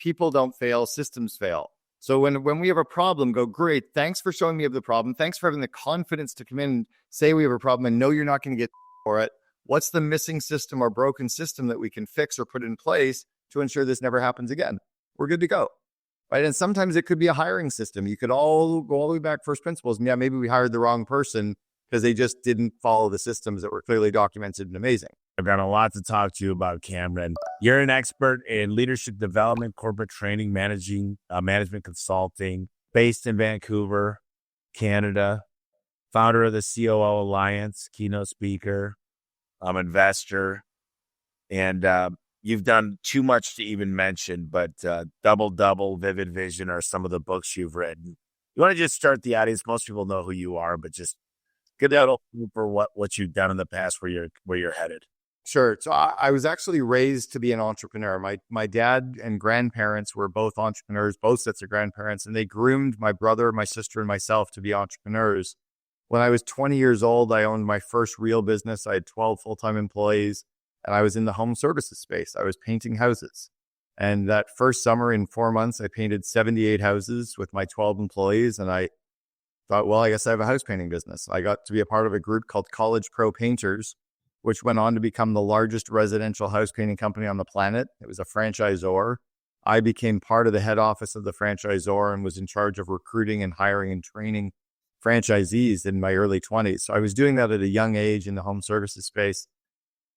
people don't fail, systems fail. So when we have a problem, go, great, thanks for showing me the problem. Thanks for having the confidence to come in and say we have a problem and know you're not going to get for it. What's the missing system or broken system that we can fix or put in place to ensure this never happens again? We're good to go. Right. And sometimes it could be a hiring system. You could all go all the way back first principles. And yeah, maybe we hired the wrong person because they just didn't follow the systems that were clearly documented and amazing. I've got a lot to talk to you about, Cameron. You're an expert in leadership development, corporate training, management consulting, based in Vancouver, Canada, founder of the COO Alliance, keynote speaker, investor, and you've done too much to even mention, but Double, Vivid Vision are some of the books you've written. You want to just start the audience? Most people know who you are, but just get out for what you've done in the past, where you're headed. Sure. So I was actually raised to be an entrepreneur. My dad and grandparents were both entrepreneurs, both sets of grandparents, and they groomed my brother, my sister, and myself to be entrepreneurs. When I was 20 years old, I owned my first real business. I had 12 full-time employees, and I was in the home services space. I was painting houses. And that first summer, in 4 months, I painted 78 houses with my 12 employees. And I thought, well, I guess I have a house painting business. I got to be a part of a group called College Pro Painters, which went on to become the largest residential house painting company on the planet. It was a franchisor. I became part of the head office of the franchisor and was in charge of recruiting and hiring and training franchisees in my early 20s. So I was doing that at a young age in the home services space.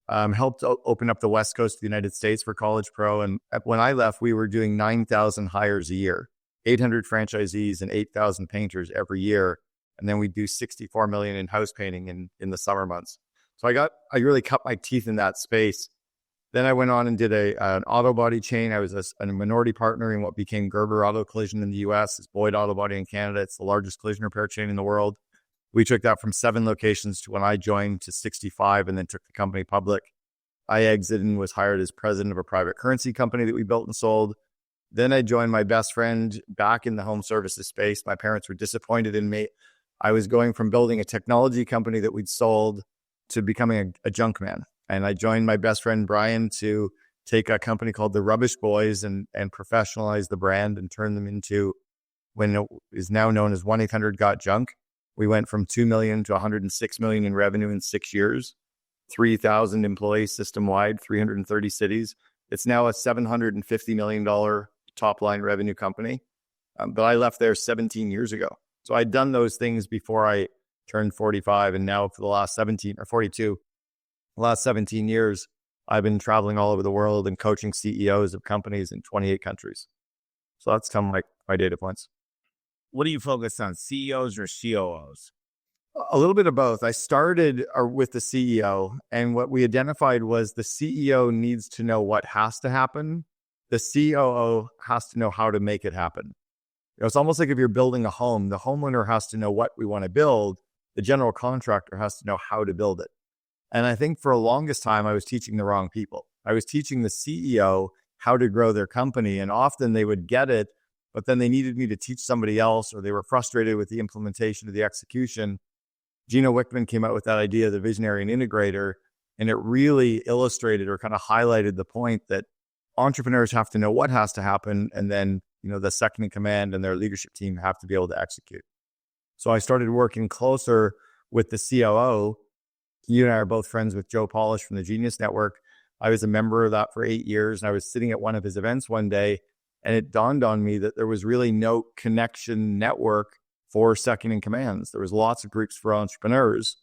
Helped open up the West Coast of the United States for College Pro. And when I left, we were doing 9,000 hires a year, 800 franchisees and 8,000 painters every year. And then we do 64 million in house painting in the summer months. So I really cut my teeth in that space. Then I went on and did an auto body chain. I was a minority partner in what became Gerber Auto Collision in the US. It's Boyd Auto Body in Canada. It's the largest collision repair chain in the world. We took that from 7 locations to, when I joined, to 65, and then took the company public. I exited and was hired as president of a private currency company that we built and sold. Then I joined my best friend back in the home services space. My parents were disappointed in me. I was going from building a technology company that we'd sold to becoming a junk man. And I joined my best friend, Brian, to take a company called the Rubbish Boys and professionalize the brand and turn them into, when it is now known as 1-800-GOT-JUNK. We went from 2 million to 106 million in revenue in 6 years, 3,000 employees system-wide, 330 cities. It's now a $750 million top line revenue company. But I left there 17 years ago. So I'd done those things before I turned 45. And now for the last 17 or 42, the last 17 years, I've been traveling all over the world and coaching CEOs of companies in 28 countries. So that's kind of like my data points. What do you focus on, CEOs or COOs? A little bit of both. I started with the CEO, and what we identified was the CEO needs to know what has to happen. The COO has to know how to make it happen. It's almost like if you're building a home, the homeowner has to know what we want to build. The general contractor has to know how to build it. And I think for the longest time, I was teaching the wrong people. I was teaching the CEO how to grow their company, and often they would get it, but then they needed me to teach somebody else, or they were frustrated with the implementation of the execution. Gino Wickman came out with that idea of the visionary and integrator, and it really illustrated or kind of highlighted the point that entrepreneurs have to know what has to happen, and then the second in command and their leadership team have to be able to execute. So I started working closer with the COO. You and I are both friends with Joe Polish from the Genius Network. I was a member of that for 8 years, and I was sitting at one of his events one day, and it dawned on me that there was really no connection network for second in commands. There was lots of groups for entrepreneurs,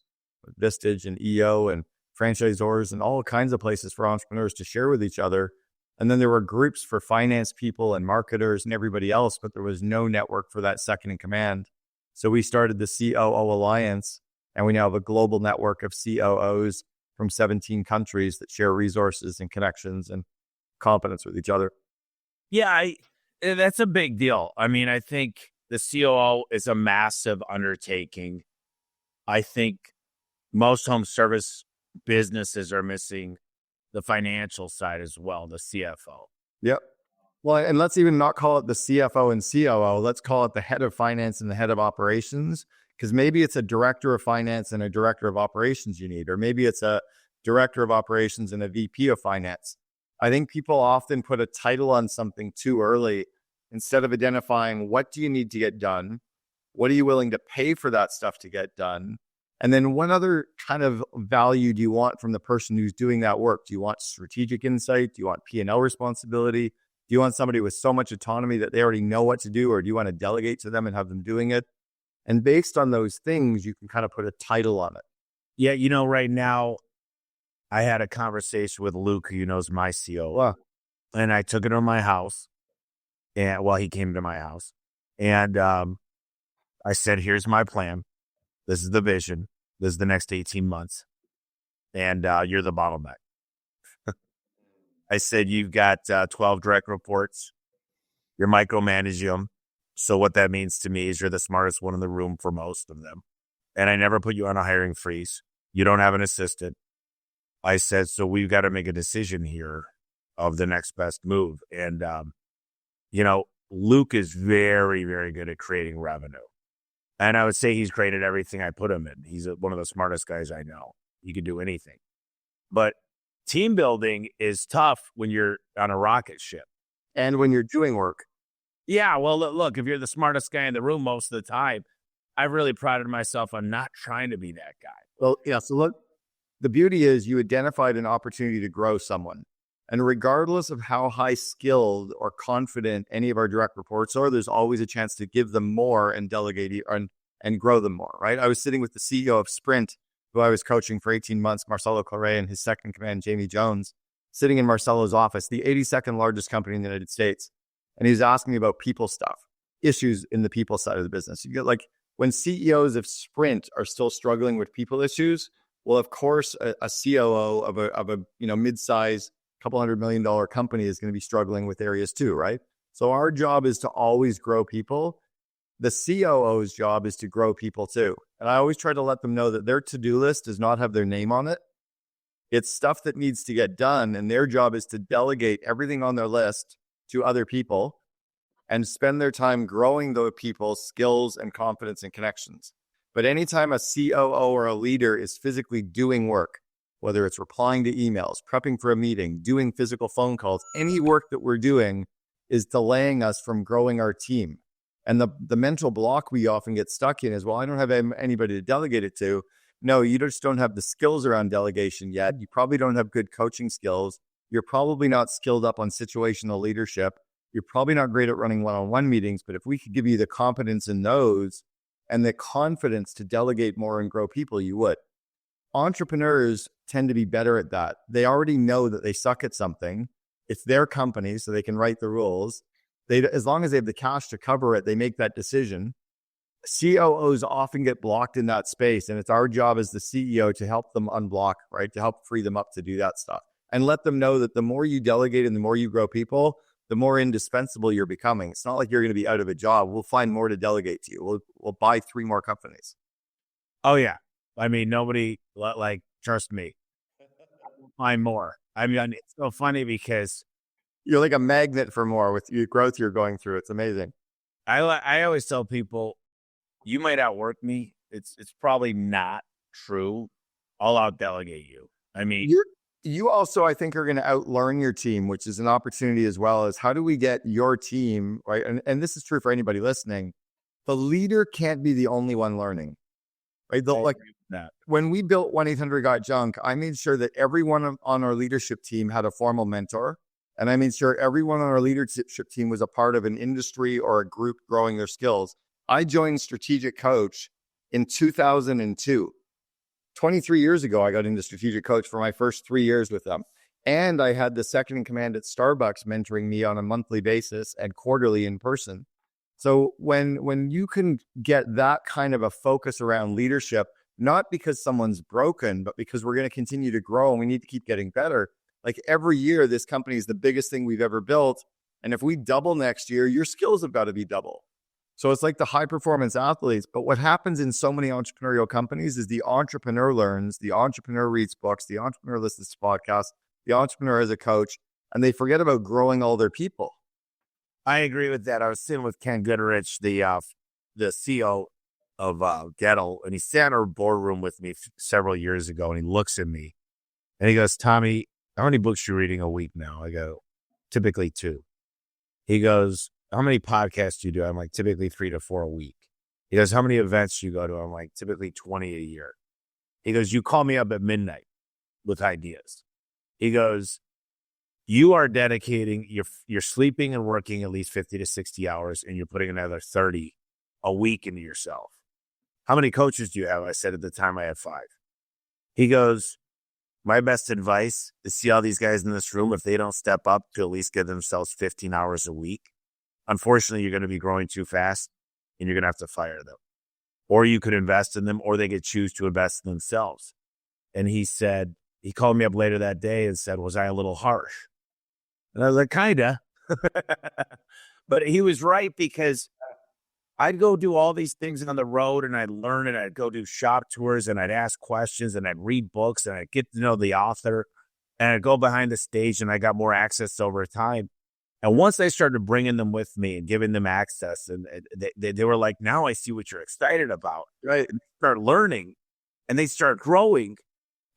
Vistage and EO and franchisors and all kinds of places for entrepreneurs to share with each other. And then there were groups for finance people and marketers and everybody else, but there was no network for that second in command. So we started the COO Alliance, and we now have a global network of COOs from 17 countries that share resources and connections and competence with each other. Yeah, that's a big deal. I mean, I think the COO is a massive undertaking. I think most home service businesses are missing the financial side as well, the CFO. Yep. Well, and let's even not call it the CFO and COO. Let's call it the head of finance and the head of operations, because maybe it's a director of finance and a director of operations you need, or maybe it's a director of operations and a VP of finance. I think people often put a title on something too early instead of identifying what do you need to get done? What are you willing to pay for that stuff to get done? And then what other kind of value do you want from the person who's doing that work? Do you want strategic insight? Do you want P&L responsibility? Do you want somebody with so much autonomy that they already know what to do? Or do you want to delegate to them and have them doing it? And based on those things, you can kind of put a title on it. Yeah, right now, I had a conversation with Luke, who knows my COO, Wow. and I took it to my house. And he came to my house, and I said, "Here's my plan. This is the vision. This is the next 18 months, and you're the bottleneck." I said, "You've got 12 direct reports. You're micromanaging them. So what that means to me is you're the smartest one in the room for most of them. And I never put you on a hiring freeze. You don't have an assistant." I said, "So we've got to make a decision here of the next best move." And, Luke is very, very good at creating revenue. And I would say he's great at everything I put him in. He's one of the smartest guys I know. He can do anything. But team building is tough when you're on a rocket ship. And when you're doing work. Yeah, well, look, if you're the smartest guy in the room most of the time, I've really prided myself on not trying to be that guy. Well, yeah. So look, the beauty is you identified an opportunity to grow someone. And regardless of how high skilled or confident any of our direct reports are, there's always a chance to give them more and delegate and grow them more, right? I was sitting with the CEO of Sprint, who I was coaching for 18 months, Marcelo Correa, and his second command, Jamie Jones, sitting in Marcelo's office, the 82nd largest company in the United States. And he was asking me about people stuff, issues in the people side of the business. You get like when CEOs of Sprint are still struggling with people issues, well, of course, a COO of a mid-size, couple $100 million company is going to be struggling with areas too, right? So our job is to always grow people. The COO's job is to grow people too. And I always try to let them know that their to-do list does not have their name on it. It's stuff that needs to get done. And their job is to delegate everything on their list to other people and spend their time growing those people's skills and confidence and connections. But anytime a COO or a leader is physically doing work, whether it's replying to emails, prepping for a meeting, doing physical phone calls, any work that we're doing is delaying us from growing our team. And the mental block we often get stuck in is, well, I don't have anybody to delegate it to. No, you just don't have the skills around delegation yet. You probably don't have good coaching skills. You're probably not skilled up on situational leadership. You're probably not great at running one-on-one meetings. But if we could give you the competence in those and the confidence to delegate more and grow people, you would. Entrepreneurs tend to be better at that. They already know that they suck at something. It's their company, so they can write the rules. As long as they have the cash to cover it, they make that decision. COOs often get blocked in that space, and it's our job as the CEO to help them unblock, right? To help free them up to do that stuff and let them know that the more you delegate and the more you grow people, the more indispensable you're becoming. It's not like you're going to be out of a job. We'll find more to delegate to you. We'll buy 3 more companies. Oh, yeah. I mean, nobody, trust me, find more. I mean, it's so funny because you're like a magnet for more with your growth you're going through. It's amazing. I always tell people, you might outwork me. It's probably not true. I'll out-delegate you. I mean, you also, I think, are going to outlearn your team, which is an opportunity as well. As how do we get your team, right? And this is true for anybody listening. The leader can't be the only one learning, right? When we built 1-800-GOT-JUNK, I made sure that everyone on our leadership team had a formal mentor. And I made sure everyone on our leadership team was a part of an industry or a group growing their skills. I joined Strategic Coach in 2002. 23 years ago, I got into Strategic Coach for my first 3 years with them. And I had the second in command at Starbucks mentoring me on a monthly basis and quarterly in person. So when you can get that kind of a focus around leadership, not because someone's broken, but because we're going to continue to grow and we need to keep getting better. Like every year, this company is the biggest thing we've ever built. And if we double next year, your skills have got to be double. So it's like the high performance athletes. But what happens in so many entrepreneurial companies is the entrepreneur learns, the entrepreneur reads books, the entrepreneur listens to podcasts, the entrepreneur is a coach, and they forget about growing all their people. I agree with that. I was sitting with Ken Goodrich, the CEO of Gettle, and he sat in our boardroom with me several years ago, and he looks at me and he goes, "Tommy, how many books you reading a week now? I go, typically 2. He goes, how many podcasts do you do? I'm like, typically 3 to 4 a week. He goes, how many events do you go to? I'm like, typically 20 a year. He goes, you call me up at midnight with ideas. He goes, you are dedicating, you're sleeping and working at least 50 to 60 hours, and you're putting another 30 a week into yourself. How many coaches do you have? I said at the time I had 5. He goes, my best advice is see all these guys in this room. If they don't step up to at least give themselves 15 hours a week, unfortunately, you're going to be growing too fast and you're going to have to fire them. Or you could invest in them, or they could choose to invest in themselves. And he said, he called me up later that day and said, was I a little harsh? And I was like, kinda. But he was right, because I'd go do all these things on the road and I'd learn, and I'd go do shop tours and I'd ask questions and I'd read books and I'd get to know the author, and I'd go behind the stage, and I got more access over time. And once I started bringing them with me and giving them access, and they were like, now I see what you're excited about. Right. And they start learning and they start growing.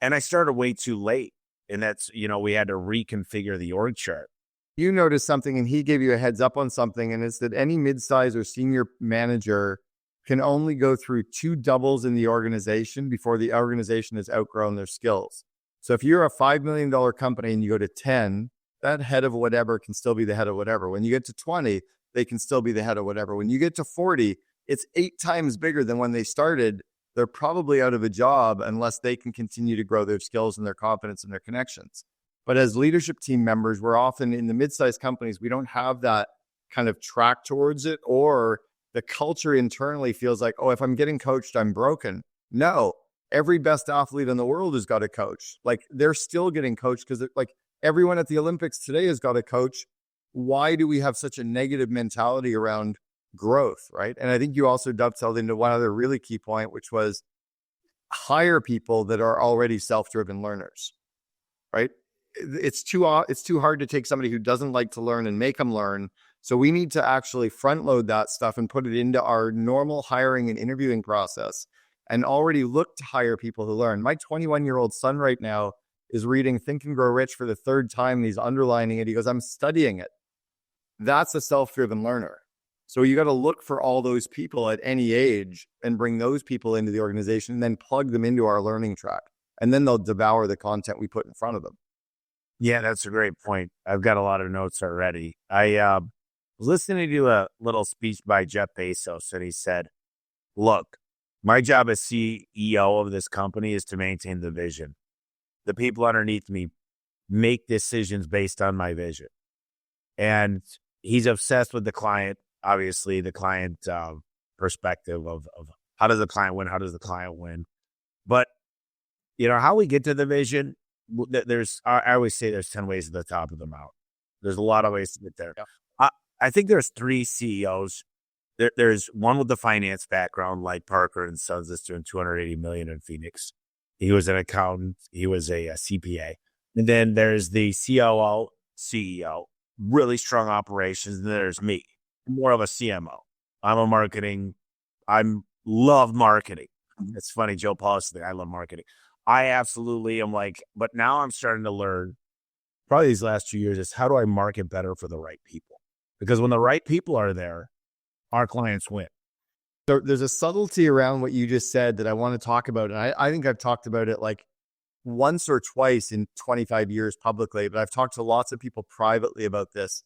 And I started way too late. And that's, we had to reconfigure the org chart. You noticed something and he gave you a heads up on something, and it's that any mid-size or senior manager can only go through 2 doubles in the organization before the organization has outgrown their skills. So if you're a $5 million company and you go to 10, that head of whatever can still be the head of whatever. When you get to 20, they can still be the head of whatever. When you get to 40, it's 8 times bigger than when they started. They're probably out of a job unless they can continue to grow their skills and their confidence and their connections. But as leadership team members, we're often in the mid-sized companies, we don't have that kind of track towards it, or the culture internally feels like, oh, if I'm getting coached, I'm broken. No, every best athlete in the world has got a coach. Like, they're still getting coached, because like everyone at the Olympics today has got a coach. Why do we have such a negative mentality around growth, right? And I think you also dovetailed into one other really key point, which was hire people that are already self-driven learners, right? It's too hard to take somebody who doesn't like to learn and make them learn. So we need to actually front load that stuff and put it into our normal hiring and interviewing process, and already look to hire people who learn. My 21-year-old son right now is reading Think and Grow Rich for the 3rd time, and he's underlining it. He goes, I'm studying it. That's a self-driven learner. So you got to look for all those people at any age and bring those people into the organization, and then plug them into our learning track. And then they'll devour the content we put in front of them. Yeah, that's a great point. I've got a lot of notes already. I was listening to a little speech by Jeff Bezos, and he said, look, my job as CEO of this company is to maintain the vision. The people underneath me make decisions based on my vision. And he's obsessed with the client, obviously, the client perspective of how does the client win? How does the client win? But, how we get to the vision, I always say there's 10 ways to the top of the mountain. There's a lot of ways to get there. Yeah. I think there's 3 CEOs. There's one with the finance background, like Parker and Sons, that's doing $280 million in Phoenix. He was an accountant. He was a CPA. And then there's the COO, CEO, really strong operations. And then there's me, more of a CMO. I'm a marketing. Love marketing. It's funny, Joe Paul's thing. I love marketing. I absolutely am but now I'm starting to learn, probably these last 2 years, is how do I market better for the right people? Because when the right people are there, our clients win. So there's a subtlety around what you just said that I want to talk about. And I think I've talked about it like once or twice in 25 years publicly, but I've talked to lots of people privately about this.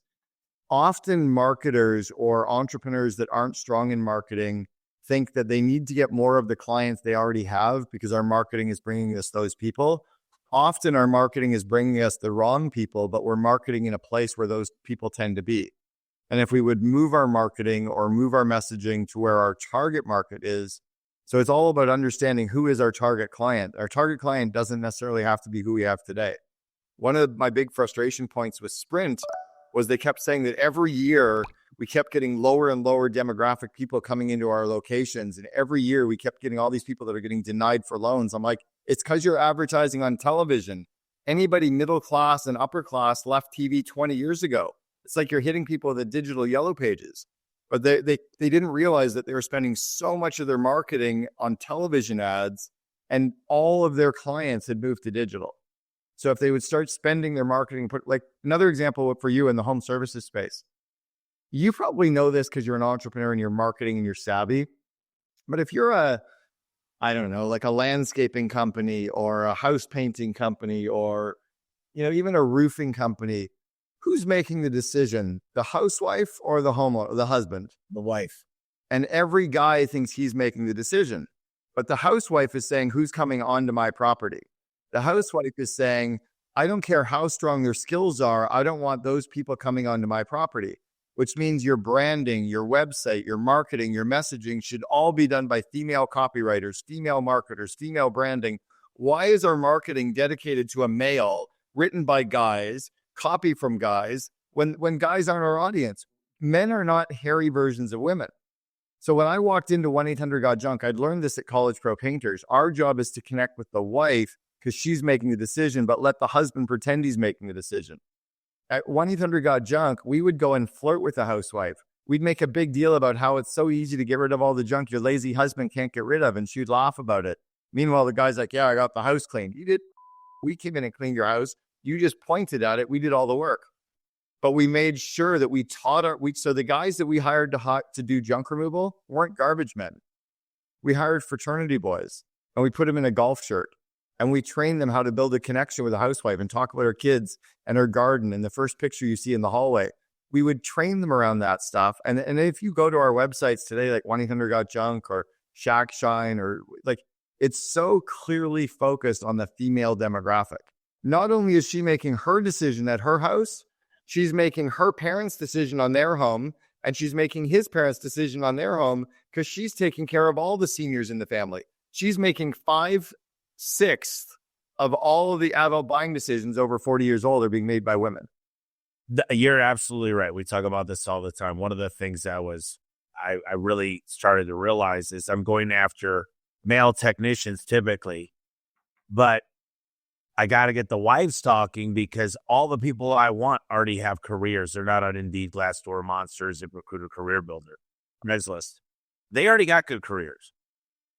Often marketers or entrepreneurs that aren't strong in marketing think that they need to get more of the clients they already have because our marketing is bringing us those people. Often our marketing is bringing us the wrong people, but we're marketing in a place where those people tend to be. And if we would move our marketing or move our messaging to where our target market is, so it's all about understanding who is our target client. Our target client doesn't necessarily have to be who we have today. One of my big frustration points with Sprint was they kept saying that every year we kept getting lower and lower demographic people coming into our locations. And every year we kept getting all these people that are getting denied for loans. I'm like, it's because you're advertising on television. Anybody middle class and upper class left TV 20 years ago. It's like you're hitting people with the digital yellow pages. But they didn't realize that they were spending so much of their marketing on television ads, and all of their clients had moved to digital. So if they would start spending their marketing, like another example for you in the home services space, you probably know this because you're an entrepreneur and you're marketing and you're savvy. But if you're I don't know, like a landscaping company or a house painting company or, even a roofing company, who's making the decision? The housewife or the homeowner, the husband? The wife. And every guy thinks he's making the decision. But the housewife is saying, who's coming onto my property? The housewife is saying, I don't care how strong their skills are. I don't want those people coming onto my property, which means your branding, your website, your marketing, your messaging should all be done by female copywriters, female marketers, female branding. Why is our marketing dedicated to a male, written by guys, copy from guys, when guys aren't our audience? Men are not hairy versions of women. So when I walked into 1-800-GOT-JUNK, I'd learned this at College Pro Painters. Our job is to connect with the wife because she's making the decision, but let the husband pretend he's making the decision. At 1-800-GOT-JUNK, we would go and flirt with the housewife. We'd make a big deal about how it's so easy to get rid of all the junk your lazy husband can't get rid of, and she'd laugh about it. Meanwhile, the guy's like, yeah, I got the house cleaned. You did. We came in and cleaned your house. You just pointed at it. We did all the work. But we made sure that we taught so the guys that we hired to do junk removal weren't garbage men. We hired fraternity boys and we put them in a golf shirt and we trained them how to build a connection with a housewife and talk about her kids and her garden and the first picture you see in the hallway. We would train them around that stuff. And if you go to our websites today, like 1-800-GOT-JUNK or Shack Shine, or like, it's so clearly focused on the female demographic. Not only is she making her decision at her house, she's making her parents' decision on their home, and she's making his parents' decision on their home because she's taking care of all the seniors in the family. She's making 5/6 of all of the adult buying decisions over 40 years old are being made by women. You're absolutely right. We talk about this all the time. One of the things that I really started to realize is I'm going after male technicians typically, but I got to get the wives talking because all the people I want already have careers. They're not on Indeed, Glassdoor, Monsters, ZipRecruiter, Career Builder, Craigslist. They already got good careers.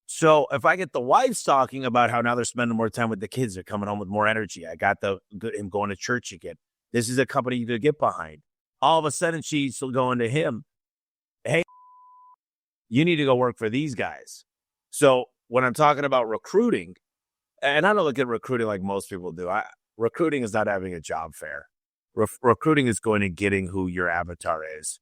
So if I get the wives talking about how now they're spending more time with the kids, they're coming home with more energy. I got him going to church again. This is a company you could get behind. All of a sudden, she's going to him. Hey, you need to go work for these guys. So when I'm talking about recruiting, and I don't look at recruiting like most people do. Recruiting is not having a job fair. Recruiting is going and getting who your avatar is.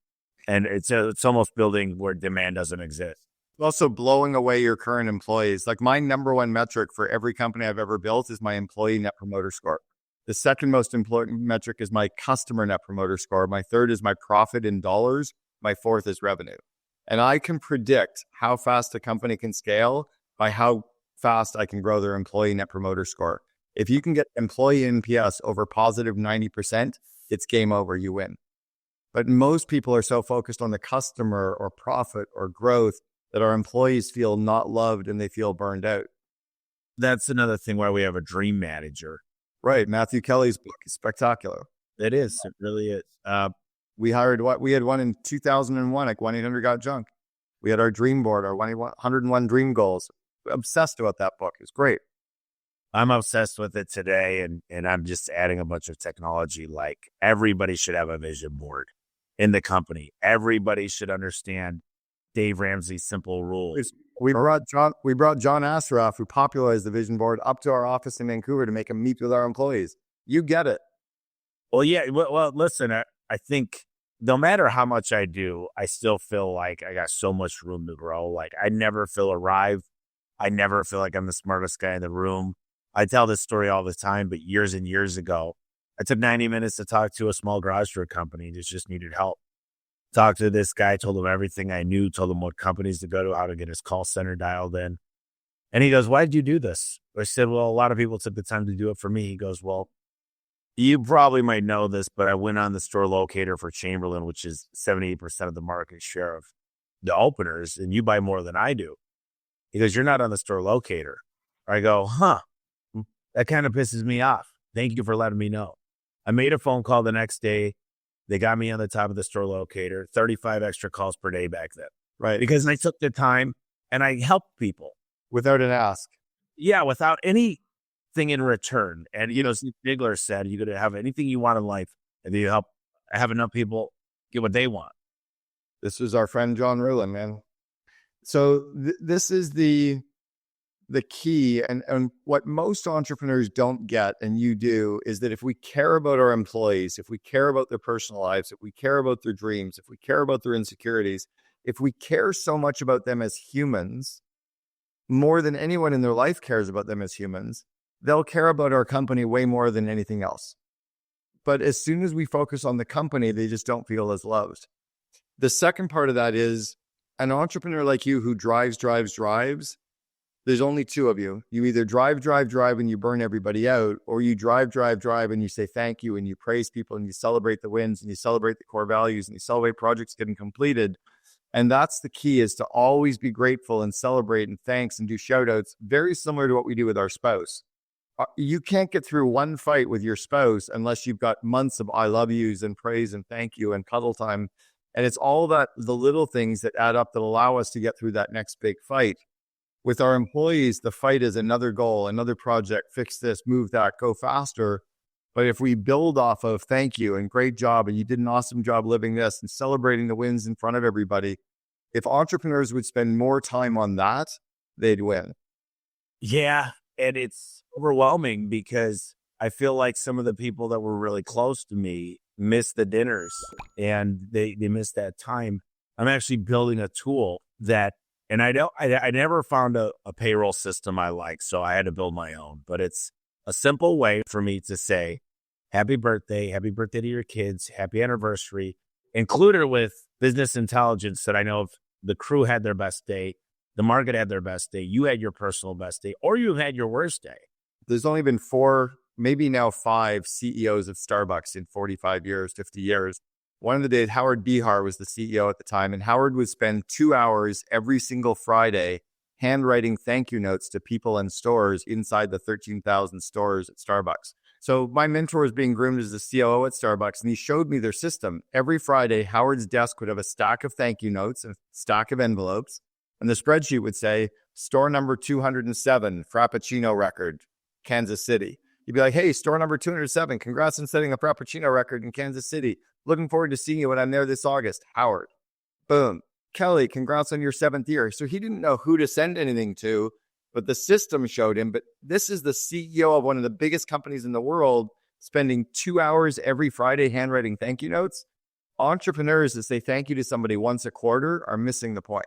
And it's almost building where demand doesn't exist. Also blowing away your current employees. Like my number one metric for every company I've ever built is my employee net promoter score. The second most important metric is my customer net promoter score. My third is my profit in dollars. My fourth is revenue. And I can predict how fast a company can scale by how fast I can grow their employee net promoter score. If you can get employee NPS over positive 90%, it's game over, you win. But most people are so focused on the customer or profit or growth that our employees feel not loved and they feel burned out. That's another thing why we have a dream manager. Right. Matthew Kelly's book is spectacular. It is. It really is. We had one in 2001, like 1-800-GOT-JUNK. We had our dream board, our 101 dream goals. Obsessed about that book. It's great. I'm obsessed with it today, and I'm just adding a bunch of technology. Like everybody should have a vision board in the company. Everybody should understand Dave Ramsey's simple rules. We brought John Assaraf, who popularized the vision board, up to our office in Vancouver to make him meet with our employees. You get it. Well, yeah. Well, listen, I think no matter how much I do, I still feel like I got so much room to grow. Like I never feel arrived. I never feel like I'm the smartest guy in the room. I tell this story all the time, but years and years ago, I took 90 minutes to talk to a small garage door company that just needed help. Talked to this guy, told him everything I knew, told him what companies to go to, how to get his call center dialed in. And he goes, why did you do this? I said, well, a lot of people took the time to do it for me. He goes, well, you probably might know this, but I went on the store locator for Chamberlain, which is 78% of the market share of the openers, and you buy more than I do. He goes, you're not on the store locator. I go, that kind of pisses me off. Thank you for letting me know. I made a phone call the next day. They got me on the top of the store locator, 35 extra calls per day back then. Right. Because I took the time and I helped people. Without an ask. Yeah, without any thing in return. And, Steve Bigler said, you're going to have anything you want in life if you have enough people get what they want. This was our friend John Ruhlin, man. So this is the key, and what most entrepreneurs don't get, and you do, is that if we care about our employees, if we care about their personal lives, if we care about their dreams, if we care about their insecurities, if we care so much about them as humans, more than anyone in their life cares about them as humans, they'll care about our company way more than anything else. But as soon as we focus on the company, they just don't feel as loved. The second part of that is an entrepreneur like you who drives. There's only two of you. You either drive and you burn everybody out, or you drive and you say thank you and you praise people and you celebrate the wins and you celebrate the core values and you celebrate projects getting completed. And that's the key, is to always be grateful and celebrate and thanks and do shout outs, very similar to what we do with our spouse. You can't get through one fight with your spouse unless you've got months of I love yous and praise and thank you and cuddle time. And it's all the little things that add up that allow us to get through that next big fight. With our employees, the fight is another goal, another project, fix this, move that, go faster. But if we build off of thank you and great job, and you did an awesome job living this and celebrating the wins in front of everybody, if entrepreneurs would spend more time on that, they'd win. Yeah. And it's overwhelming because I feel like some of the people that were really close to me miss the dinners and they miss that time. I'm actually building a tool that, and I never found a payroll system I like, so I had to build my own. But it's a simple way for me to say, happy birthday to your kids, happy anniversary, included with business intelligence that I know if the crew had their best day, the market had their best day, you had your personal best day, or you had your worst day. There's only been 4, maybe now 5 CEOs of Starbucks in 45 years, 50 years. One of the days, Howard Behar was the CEO at the time, and Howard would spend 2 hours every single Friday handwriting thank you notes to people in stores inside the 13,000 stores at Starbucks. So my mentor was being groomed as the COO at Starbucks, and he showed me their system. Every Friday, Howard's desk would have a stack of thank you notes and a stack of envelopes, and the spreadsheet would say, store number 207, Frappuccino record, Kansas City. You'd be like, hey, store number 207, congrats on setting a Frappuccino record in Kansas City. Looking forward to seeing you when I'm there this August. Howard. Boom. Kelly, congrats on your 7th year. So he didn't know who to send anything to, but the system showed him. But this is the CEO of one of the biggest companies in the world spending 2 hours every Friday handwriting thank you notes. Entrepreneurs that say thank you to somebody once a quarter are missing the point.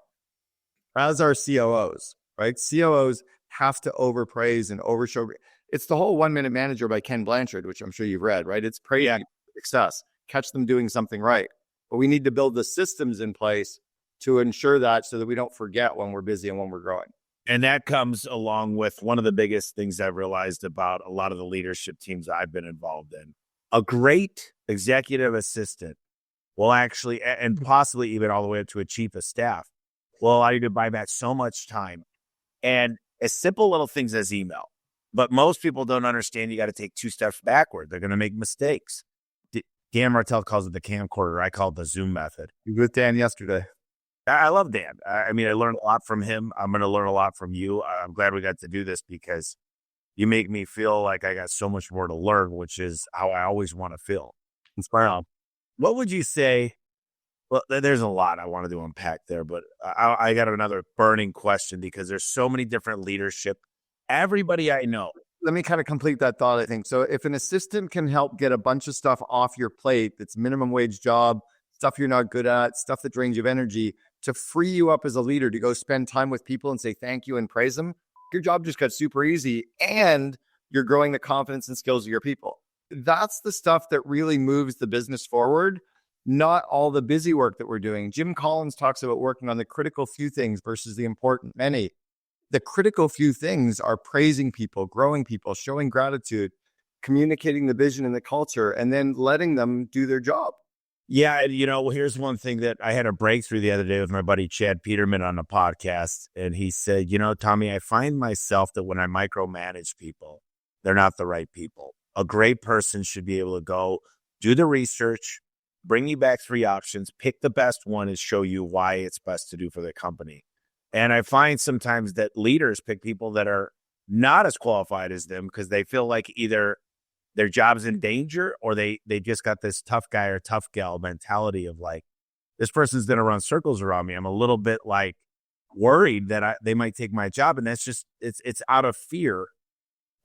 As are COOs, right? COOs have to overpraise and overshow. It's the whole 1 Minute Manager by Ken Blanchard, which I'm sure you've read, right? It's praising success, catch them doing something right. But we need to build the systems in place to ensure that, so that we don't forget when we're busy and when we're growing. And that comes along with one of the biggest things I've realized about a lot of the leadership teams I've been involved in. A great executive assistant will actually, and possibly even all the way up to a chief of staff, will allow you to buy back so much time. And as simple little things as email. But most people don't understand you got to take 2 steps backward. They're going to make mistakes. Dan Martell calls it the camcorder. I call it the Zoom method. You were with Dan yesterday. I love Dan. I mean, I learned a lot from him. I'm going to learn a lot from you. I'm glad we got to do this because you make me feel like I got so much more to learn, which is how I always want to feel. Inspiring. What would you say? Well, there's a lot I wanted to unpack there, but I got another burning question because there's so many different leadership. Everybody I know. Let me kind of complete that thought, I think. So if an assistant can help get a bunch of stuff off your plate that's minimum wage job, stuff you're not good at, stuff that drains you of energy, to free you up as a leader to go spend time with people and say thank you and praise them, your job just got super easy and you're growing the confidence and skills of your people. That's the stuff that really moves the business forward, not all the busy work that we're doing. Jim Collins talks about working on the critical few things versus the important many. The critical few things are praising people, growing people, showing gratitude, communicating the vision and the culture, and then letting them do their job. Yeah. Here's one thing that I had a breakthrough the other day with my buddy Chad Peterman on a podcast. And he said, Tommy, I find myself that when I micromanage people, they're not the right people. A great person should be able to go do the research, bring you back 3 options, pick the best one and show you why it's best to do for the company. And I find sometimes that leaders pick people that are not as qualified as them because they feel like either their job's in danger or they just got this tough guy or tough gal mentality of like, this person's going to run circles around me. I'm a little bit like worried that they might take my job. And that's just, it's out of fear.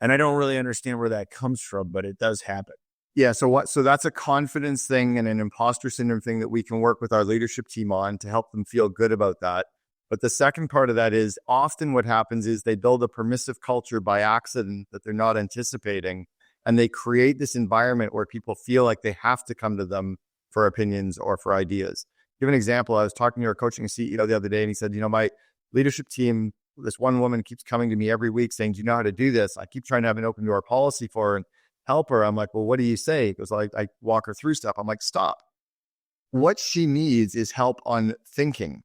And I don't really understand where that comes from, but it does happen. Yeah. So that's a confidence thing and an imposter syndrome thing that we can work with our leadership team on to help them feel good about that. But the second part of that is often what happens is they build a permissive culture by accident that they're not anticipating. And they create this environment where people feel like they have to come to them for opinions or for ideas. Give an example. I was talking to our coaching CEO the other day, and he said, my leadership team, this one woman keeps coming to me every week saying, do you know how to do this? I keep trying to have an open door policy for her and help her. I'm like, well, what do you say? He goes, I walk her through stuff. I'm like, stop. What she needs is help on thinking.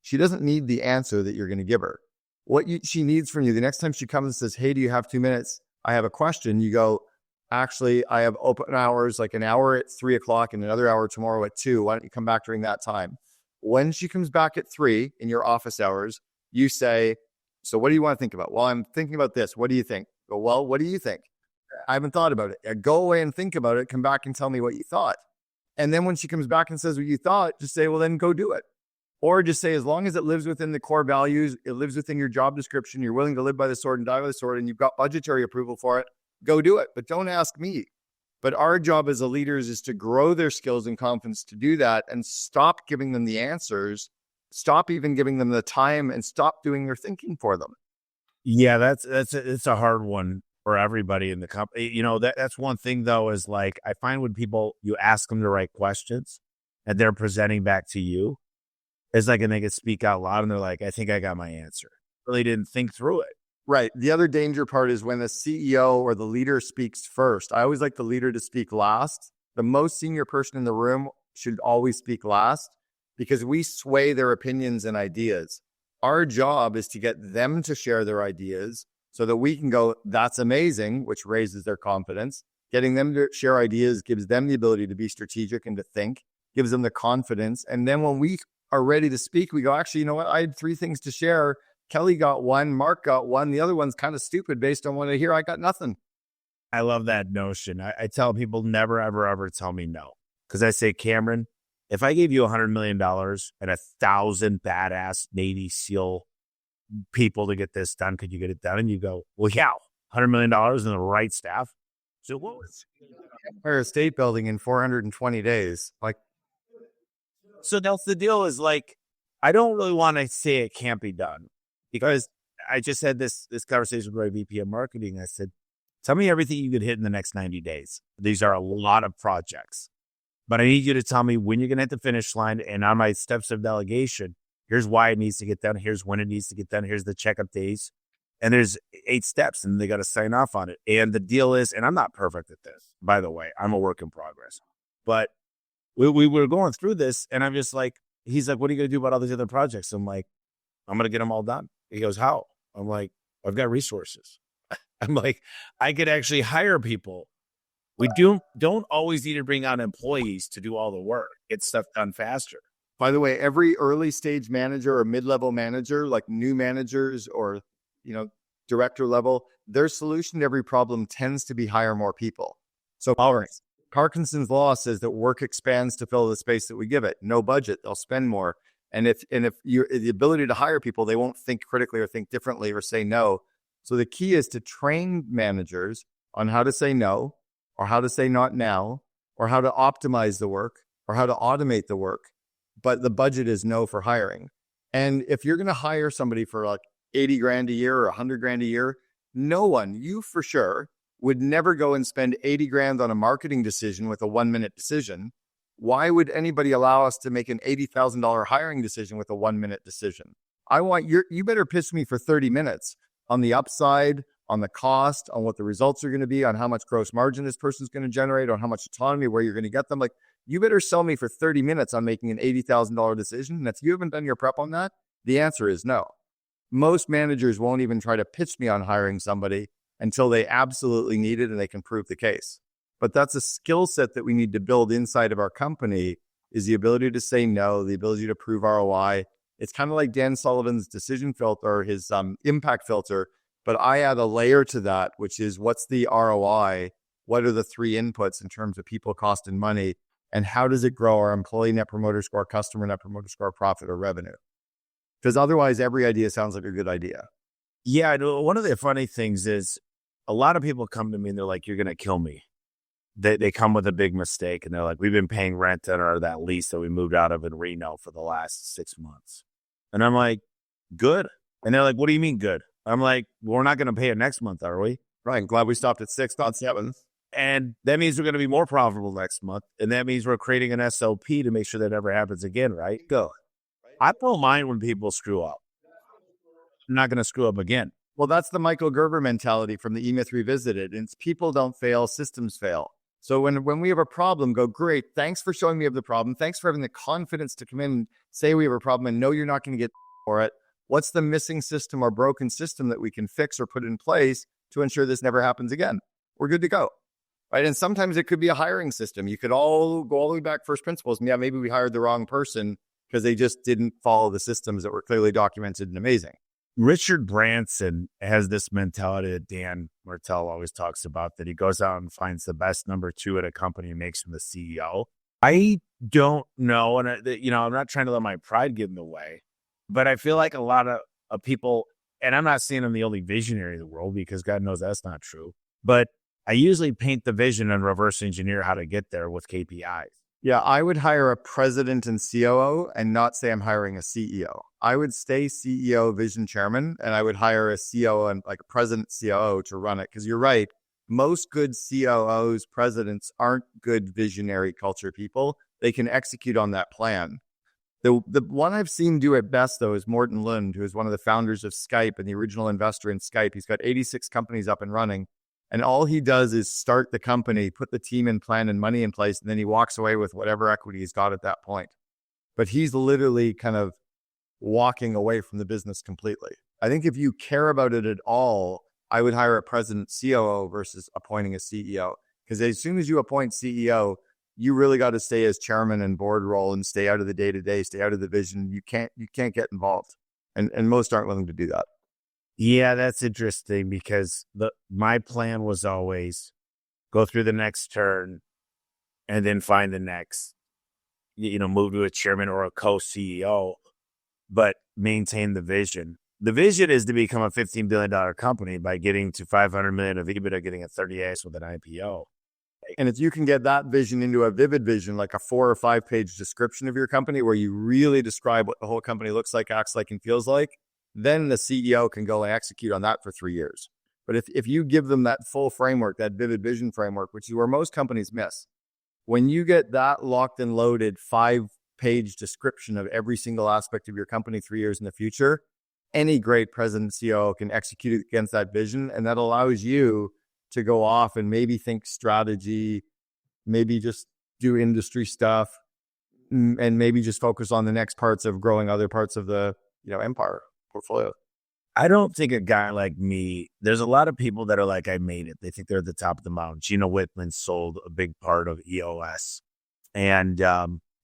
She doesn't need the answer that you're going to give her. What she needs from you, the next time she comes and says, hey, do you have 2 minutes? I have a question. You go, actually, I have open hours, like an hour at 3:00 and another hour tomorrow at 2:00. Why don't you come back during that time? When she comes back at 3:00 in your office hours, you say, so what do you want to think about? Well, I'm thinking about this. What do you think? Go, well, what do you think? I haven't thought about it. Go away and think about it. Come back and tell me what you thought. And then when she comes back and says what you thought, just say, well, then go do it. Or just say, as long as it lives within the core values, it lives within your job description, you're willing to live by the sword and die by the sword, and you've got budgetary approval for it, go do it. But don't ask me. But our job as a leaders is to grow their skills and confidence to do that and stop giving them the answers, stop even giving them the time, and stop doing their thinking for them. Yeah, it's a hard one for everybody in the company. That's one thing though, is like, I find when you ask them the right questions and they're presenting back to you, it's like, and they can speak out loud and they're like, I think I got my answer. Really didn't think through it. Right. The other danger part is when the CEO or the leader speaks first. I always like the leader to speak last. The most senior person in the room should always speak last because we sway their opinions and ideas. Our job is to get them to share their ideas so that we can go, that's amazing, which raises their confidence. Getting them to share ideas gives them the ability to be strategic and to think, gives them the confidence. And then when we are ready to speak, we go, actually, you know what? I had 3 things to share. Kelly got 1, Mark got 1. The other one's kind of stupid based on what I hear. I got nothing. I love that notion. I tell people never, ever, ever tell me no. Because I say, Cameron, if I gave you $100 million and 1,000 badass Navy SEAL people to get this done, could you get it done? And you go, well, yeah, $100 million and the right staff. So what was Empire State Building in 420 days? Like, so that's the deal is like, I don't really want to say it can't be done because I just had this conversation with my VP of marketing. I said, tell me everything you could hit in the next 90 days. These are a lot of projects, but I need you to tell me when you're going to hit the finish line. And on my steps of delegation, here's why it needs to get done. Here's when it needs to get done. Here's the checkup days. And there's 8 steps and they got to sign off on it. And the deal is, and I'm not perfect at this, by the way, I'm a work in progress, but we were going through this and I'm just like, he's like, what are you going to do about all these other projects? I'm like, I'm going to get them all done. He goes, how? I'm like, I've got resources. I'm like, I could actually hire people. We don't always need to bring on employees to do all the work. Get stuff done faster. By the way, every early stage manager or mid-level manager, like new managers or, director level, their solution to every problem tends to be hire more people. So Parkinson's law says that work expands to fill the space that we give it. No budget, they'll spend more. And if you're the ability to hire people, they won't think critically or think differently or say no. So the key is to train managers on how to say no, or how to say not now, or how to optimize the work, or how to automate the work. But the budget is no for hiring. And if you're going to hire somebody for like 80 grand a year or 100 grand a year, no one, you for sure, would never go and spend 80 grand on a marketing decision with a 1-minute decision. Why would anybody allow us to make an $80,000 hiring decision with a 1-minute decision? You better pitch me for 30 minutes on the upside, on the cost, on what the results are going to be, on how much gross margin this person's going to generate, on how much autonomy, where you're going to get them. Like, you better sell me for 30 minutes on making an $80,000 decision. And if you haven't done your prep on that, the answer is no. Most managers won't even try to pitch me on hiring somebody until they absolutely need it and they can prove the case. But that's a skill set that we need to build inside of our company, is the ability to say no, the ability to prove ROI. It's kind of like Dan Sullivan's decision filter, his impact filter. But I add a layer to that, which is what's the ROI? What are the three inputs in terms of people, cost, and money? And how does it grow our employee net promoter score, customer net promoter score, profit, or revenue? Because otherwise, every idea sounds like a good idea. Yeah, I know. One of the funny things is a lot of people come to me and they're like, "You're going to kill me." They come with a big mistake and they're like, "We've been paying rent on that lease that we moved out of in Reno for the last 6 months." And I'm like, "Good." And they're like, "What do you mean good?" I'm like, "Well, we're not going to pay it next month, are we?" Right. I'm glad we stopped at 6, not 7. And that means we're going to be more profitable next month. And that means we're creating an SOP to make sure that never happens again, right? Go. I don't mind when people screw up. I'm not going to screw up again. Well, that's the Michael Gerber mentality from the E-Myth Revisited. It's people don't fail, systems fail. So when we have a problem, go, great, thanks for showing me of the problem. Thanks for having the confidence to come in and say we have a problem and know you're not going to get for it. What's the missing system or broken system that we can fix or put in place to ensure this never happens again? We're good to go. Right. And sometimes it could be a hiring system. You could all go all the way back first principles. And yeah, maybe we hired the wrong person because they just didn't follow the systems that were clearly documented and amazing. Richard Branson has this mentality that Dan Martell always talks about, that he goes out and finds the best number 2 at a company and makes him the CEO. I don't know. And, I'm not trying to let my pride get in the way, but I feel like a lot of people, and I'm not saying I'm the only visionary in the world because God knows that's not true, but I usually paint the vision and reverse engineer how to get there with KPIs. Yeah, I would hire a president and COO and not say I'm hiring a CEO. I would stay CEO, vision chairman, and I would hire a COO and like a president COO to run it. Because you're right, most good COOs, presidents aren't good visionary culture people. They can execute on that plan. The one I've seen do it best, though, is Morten Lund, who is one of the founders of Skype and the original investor in Skype. He's got 86 companies up and running. And all he does is start the company, put the team and plan and money in place, and then he walks away with whatever equity he's got at that point. But he's literally kind of walking away from the business completely. I think if you care about it at all, I would hire a president COO versus appointing a CEO. Because as soon as you appoint CEO, you really got to stay as chairman and board role and stay out of the day-to-day, stay out of the vision. You can't get involved. And most aren't willing to do that. Yeah, that's interesting because my plan was always go through the next turn and then find the next, move to a chairman or a co-CEO, but maintain the vision. The vision is to become a $15 billion company by getting to $500 million of EBITDA, getting a 30x with an IPO. And if you can get that vision into a vivid vision, like a 4 or 5 page description of your company where you really describe what the whole company looks like, acts like, and feels like, then the CEO can go and execute on that for 3 years. But if you give them that full framework, that vivid vision framework, which is where most companies miss, when you get that locked and loaded 5-page description of every single aspect of your company 3 years in the future, any great president CEO can execute against that vision. And that allows you to go off and maybe think strategy, maybe just do industry stuff, and maybe just focus on the next parts of growing other parts of the empire portfolio. I don't think a guy like me, there's a lot of people that are like, I made it. They think they're at the top of the mountain. Gino Wickman sold a big part of EOS. And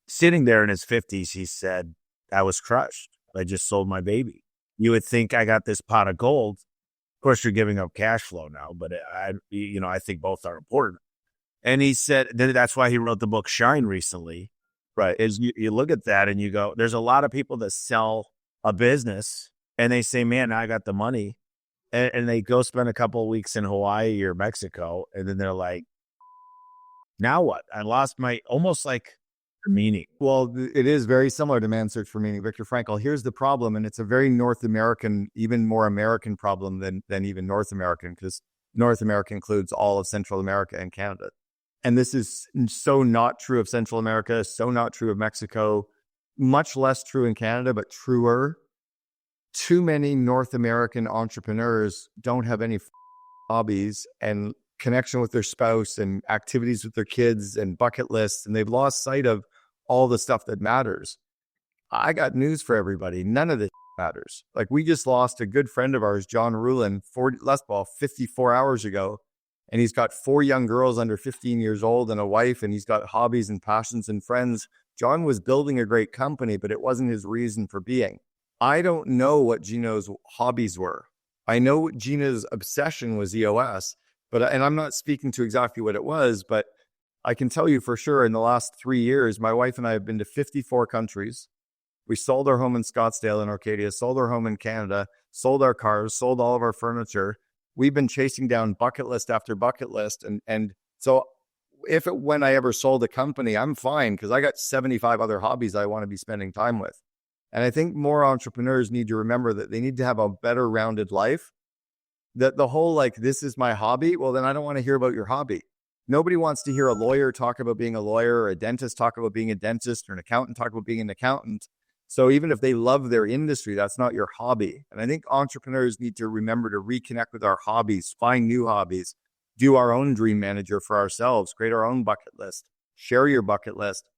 sitting there in his 50s, he said, I was crushed. I just sold my baby. You would think I got this pot of gold. Of course, you're giving up cash flow now, but I think both are important. And he said, that's why he wrote the book Shine recently. Right. Is you look at that and you go, there's a lot of people that sell a business and they say, man, I got the money. And they go spend a couple of weeks in Hawaii or Mexico. And then they're like, now what? I lost my almost like meaning. Well, it is very similar to Man's Search for Meaning. Viktor Frankl, here's the problem. And it's a very North American, even more American problem than even North American, because North America includes all of Central America and Canada. And this is so not true of Central America, so not true of Mexico, much less true in Canada, but truer. Too many North American entrepreneurs don't have any hobbies and connection with their spouse and activities with their kids and bucket lists, and they've lost sight of all the stuff that matters. I got news for everybody. None of this matters. Like, we just lost a good friend of ours, John Rulin, 54 hours ago. And he's got 4 young girls under 15 years old and a wife, and he's got hobbies and passions and friends. John was building a great company, but it wasn't his reason for being. I don't know what Gino's hobbies were. I know Gina's obsession was EOS, and I'm not speaking to exactly what it was, but I can tell you for sure in the last 3 years, my wife and I have been to 54 countries. We sold our home in Scottsdale in Arcadia, sold our home in Canada, sold our cars, sold all of our furniture. We've been chasing down bucket list after bucket list. And so when I ever sold a company, I'm fine because I got 75 other hobbies I want to be spending time with. And I think more entrepreneurs need to remember that they need to have a better rounded life. That the whole like, this is my hobby. Well, then I don't want to hear about your hobby. Nobody wants to hear a lawyer talk about being a lawyer, or a dentist talk about being a dentist, or an accountant talk about being an accountant. So even if they love their industry, that's not your hobby. And I think entrepreneurs need to remember to reconnect with our hobbies, find new hobbies, do our own dream manager for ourselves, create our own bucket list, share your bucket list.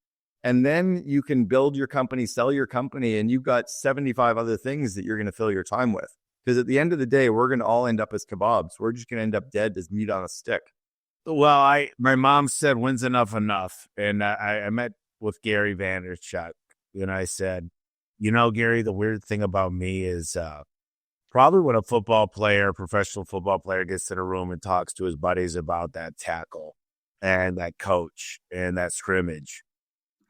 And then you can build your company, sell your company, and you've got 75 other things that you're going to fill your time with. Because at the end of the day, we're going to all end up as kebabs. We're just going to end up dead as meat on a stick. Well, my mom said, when's enough? And I met with Gary Vaynerchuk, and I said, Gary, the weird thing about me is probably when a professional football player gets in a room and talks to his buddies about that tackle and that coach and that scrimmage,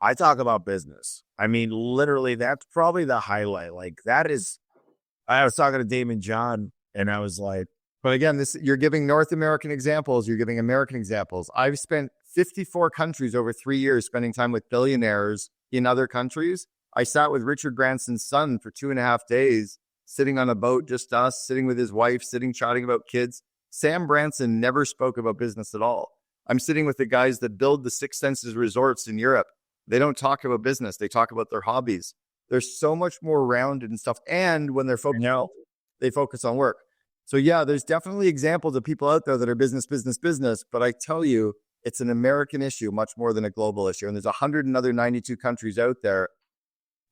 I talk about business. I mean, literally, that's probably the highlight. Like I was talking to Damon John, and I was like, but again, you're giving North American examples. You're giving American examples. I've spent 54 countries over 3 years spending time with billionaires in other countries. I sat with Richard Branson's son for 2.5 days, sitting on a boat, just us, sitting with his wife, chatting about kids. Sam Branson never spoke about business at all. I'm sitting with the guys that build the Six Senses resorts in Europe. They don't talk about business. They talk about their hobbies. They're so much more rounded and stuff. And when they're focused, they focus on work. So yeah, there's definitely examples of people out there that are business. But I tell you, it's an American issue much more than a global issue. And there's 192 countries out there.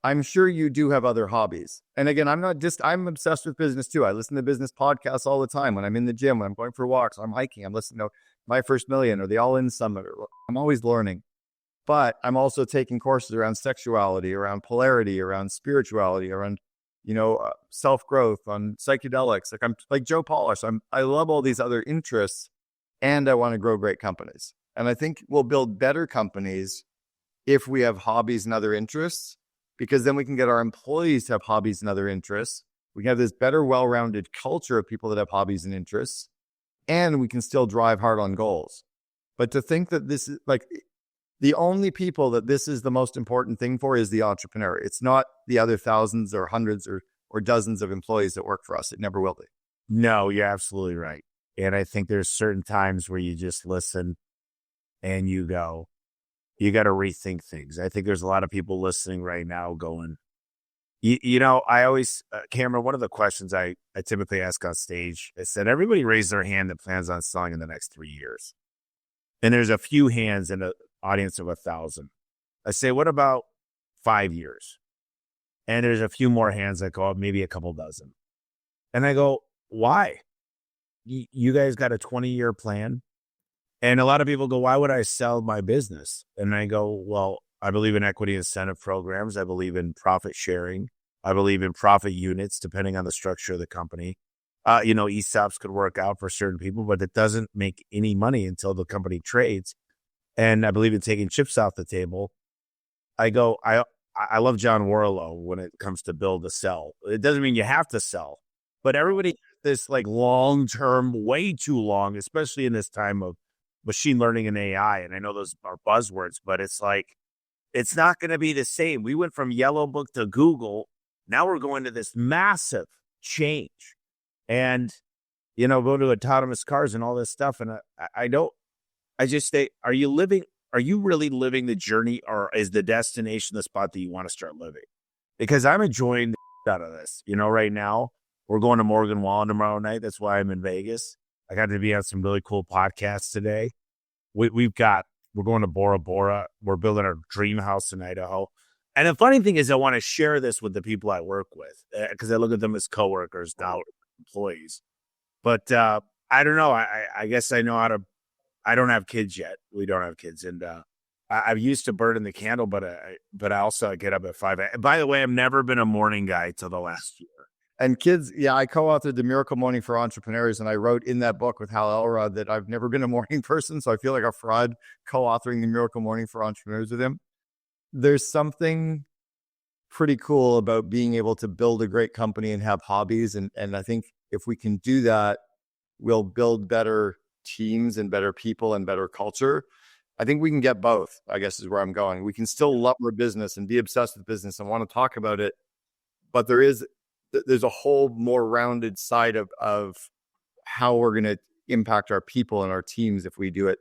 I'm sure you do have other hobbies. And again, I'm obsessed with business too. I listen to business podcasts all the time. When I'm in the gym, when I'm going for walks, I'm hiking, I'm listening to My First Million or the All In Summit. I'm always learning. But I'm also taking courses around sexuality, around polarity, around spirituality, around self-growth, on psychedelics. Like I'm like Joe Polish. I love all these other interests, and I want to grow great companies. And I think we'll build better companies if we have hobbies and other interests, because then we can get our employees to have hobbies and other interests. We can have this better, well-rounded culture of people that have hobbies and interests, and we can still drive hard on goals. But to think that this is like the only people that this is the most important thing for is the entrepreneur. It's not the other thousands or hundreds or dozens of employees that work for us. It never will be. No, you're absolutely right. And I think there's certain times where you just listen and you go, you got to rethink things. I think there's a lot of people listening right now going, I always, Cameron, one of the questions I typically ask on stage, I said, everybody raise their hand that plans on selling in the next 3 years. And there's a few hands in an audience of 1,000. I say, what about 5 years? And there's a few more hands that go up, maybe a couple dozen. And I go, why? You guys got a 20-year plan? And a lot of people go, why would I sell my business? And I go, well, I believe in equity incentive programs. I believe in profit sharing. I believe in profit units, depending on the structure of the company. ESOPs could work out for certain people, but it doesn't make any money until the company trades. And I believe in taking chips off the table. I go, I love John Warlow when it comes to build to sell. It doesn't mean you have to sell, but everybody, this like long-term, way too long, especially in this time of machine learning and AI. And I know those are buzzwords, but it's like, it's not going to be the same. We went from Yellow Book to Google. Now we're going to this massive change and, go to autonomous cars and all this stuff. And I just say, are you really living the journey, or is the destination the spot that you want to start living? Because I'm enjoying the out of this. Right now we're going to Morgan Wallen tomorrow night. That's why I'm in Vegas. I got to be on some really cool podcasts today. We're going to Bora Bora. We're building our dream house in Idaho. And the funny thing is I want to share this with the people I work with because I look at them as coworkers, not employees. But I don't know. I guess I know how to. I don't have kids yet. We don't have kids. And I'm used to burning the candle, but I also get up at 5 a.m. By the way, I've never been a morning guy till the last year. And kids, yeah, I co-authored The Miracle Morning for Entrepreneurs, and I wrote in that book with Hal Elrod that I've never been a morning person, so I feel like a fraud co-authoring The Miracle Morning for Entrepreneurs with him. There's something pretty cool about being able to build a great company and have hobbies, and I think if we can do that, we'll build better teams and better people and better culture. I think we can get both, I guess is where I'm going. We can still love our business and be obsessed with business and want to talk about it, but there's a whole more rounded side of how we're going to impact our people and our teams if we do it,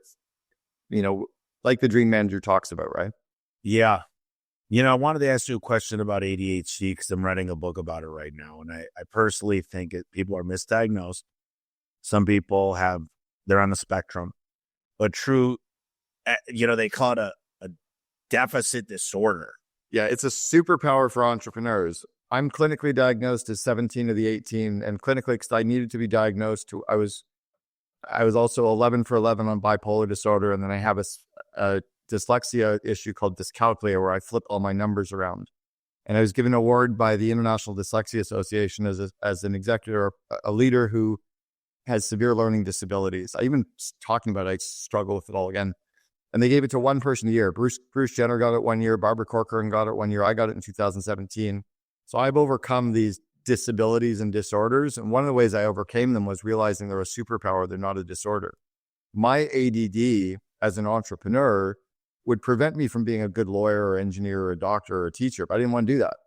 like the Dream Manager talks about, right? Yeah. I wanted to ask you a question about ADHD because I'm writing a book about it right now. And I personally think people are misdiagnosed. Some people they're on the spectrum, but they call it a deficit disorder. Yeah, it's a superpower for entrepreneurs. I'm clinically diagnosed as 17 of the 18, and clinically because I needed to be diagnosed. I was also 11 for 11 on bipolar disorder, and then I have a dyslexia issue called dyscalculia, where I flip all my numbers around. And I was given an award by the International Dyslexia Association as an executive, a leader who has severe learning disabilities. I even talking about it, I struggle with it all again. And they gave it to one person a year. Bruce Jenner got it 1 year. Barbara Corcoran got it 1 year. I got it in 2017. So I've overcome these disabilities and disorders. And one of the ways I overcame them was realizing they're a superpower. They're not a disorder. My ADD as an entrepreneur would prevent me from being a good lawyer or engineer or a doctor or a teacher, but I didn't want to do that.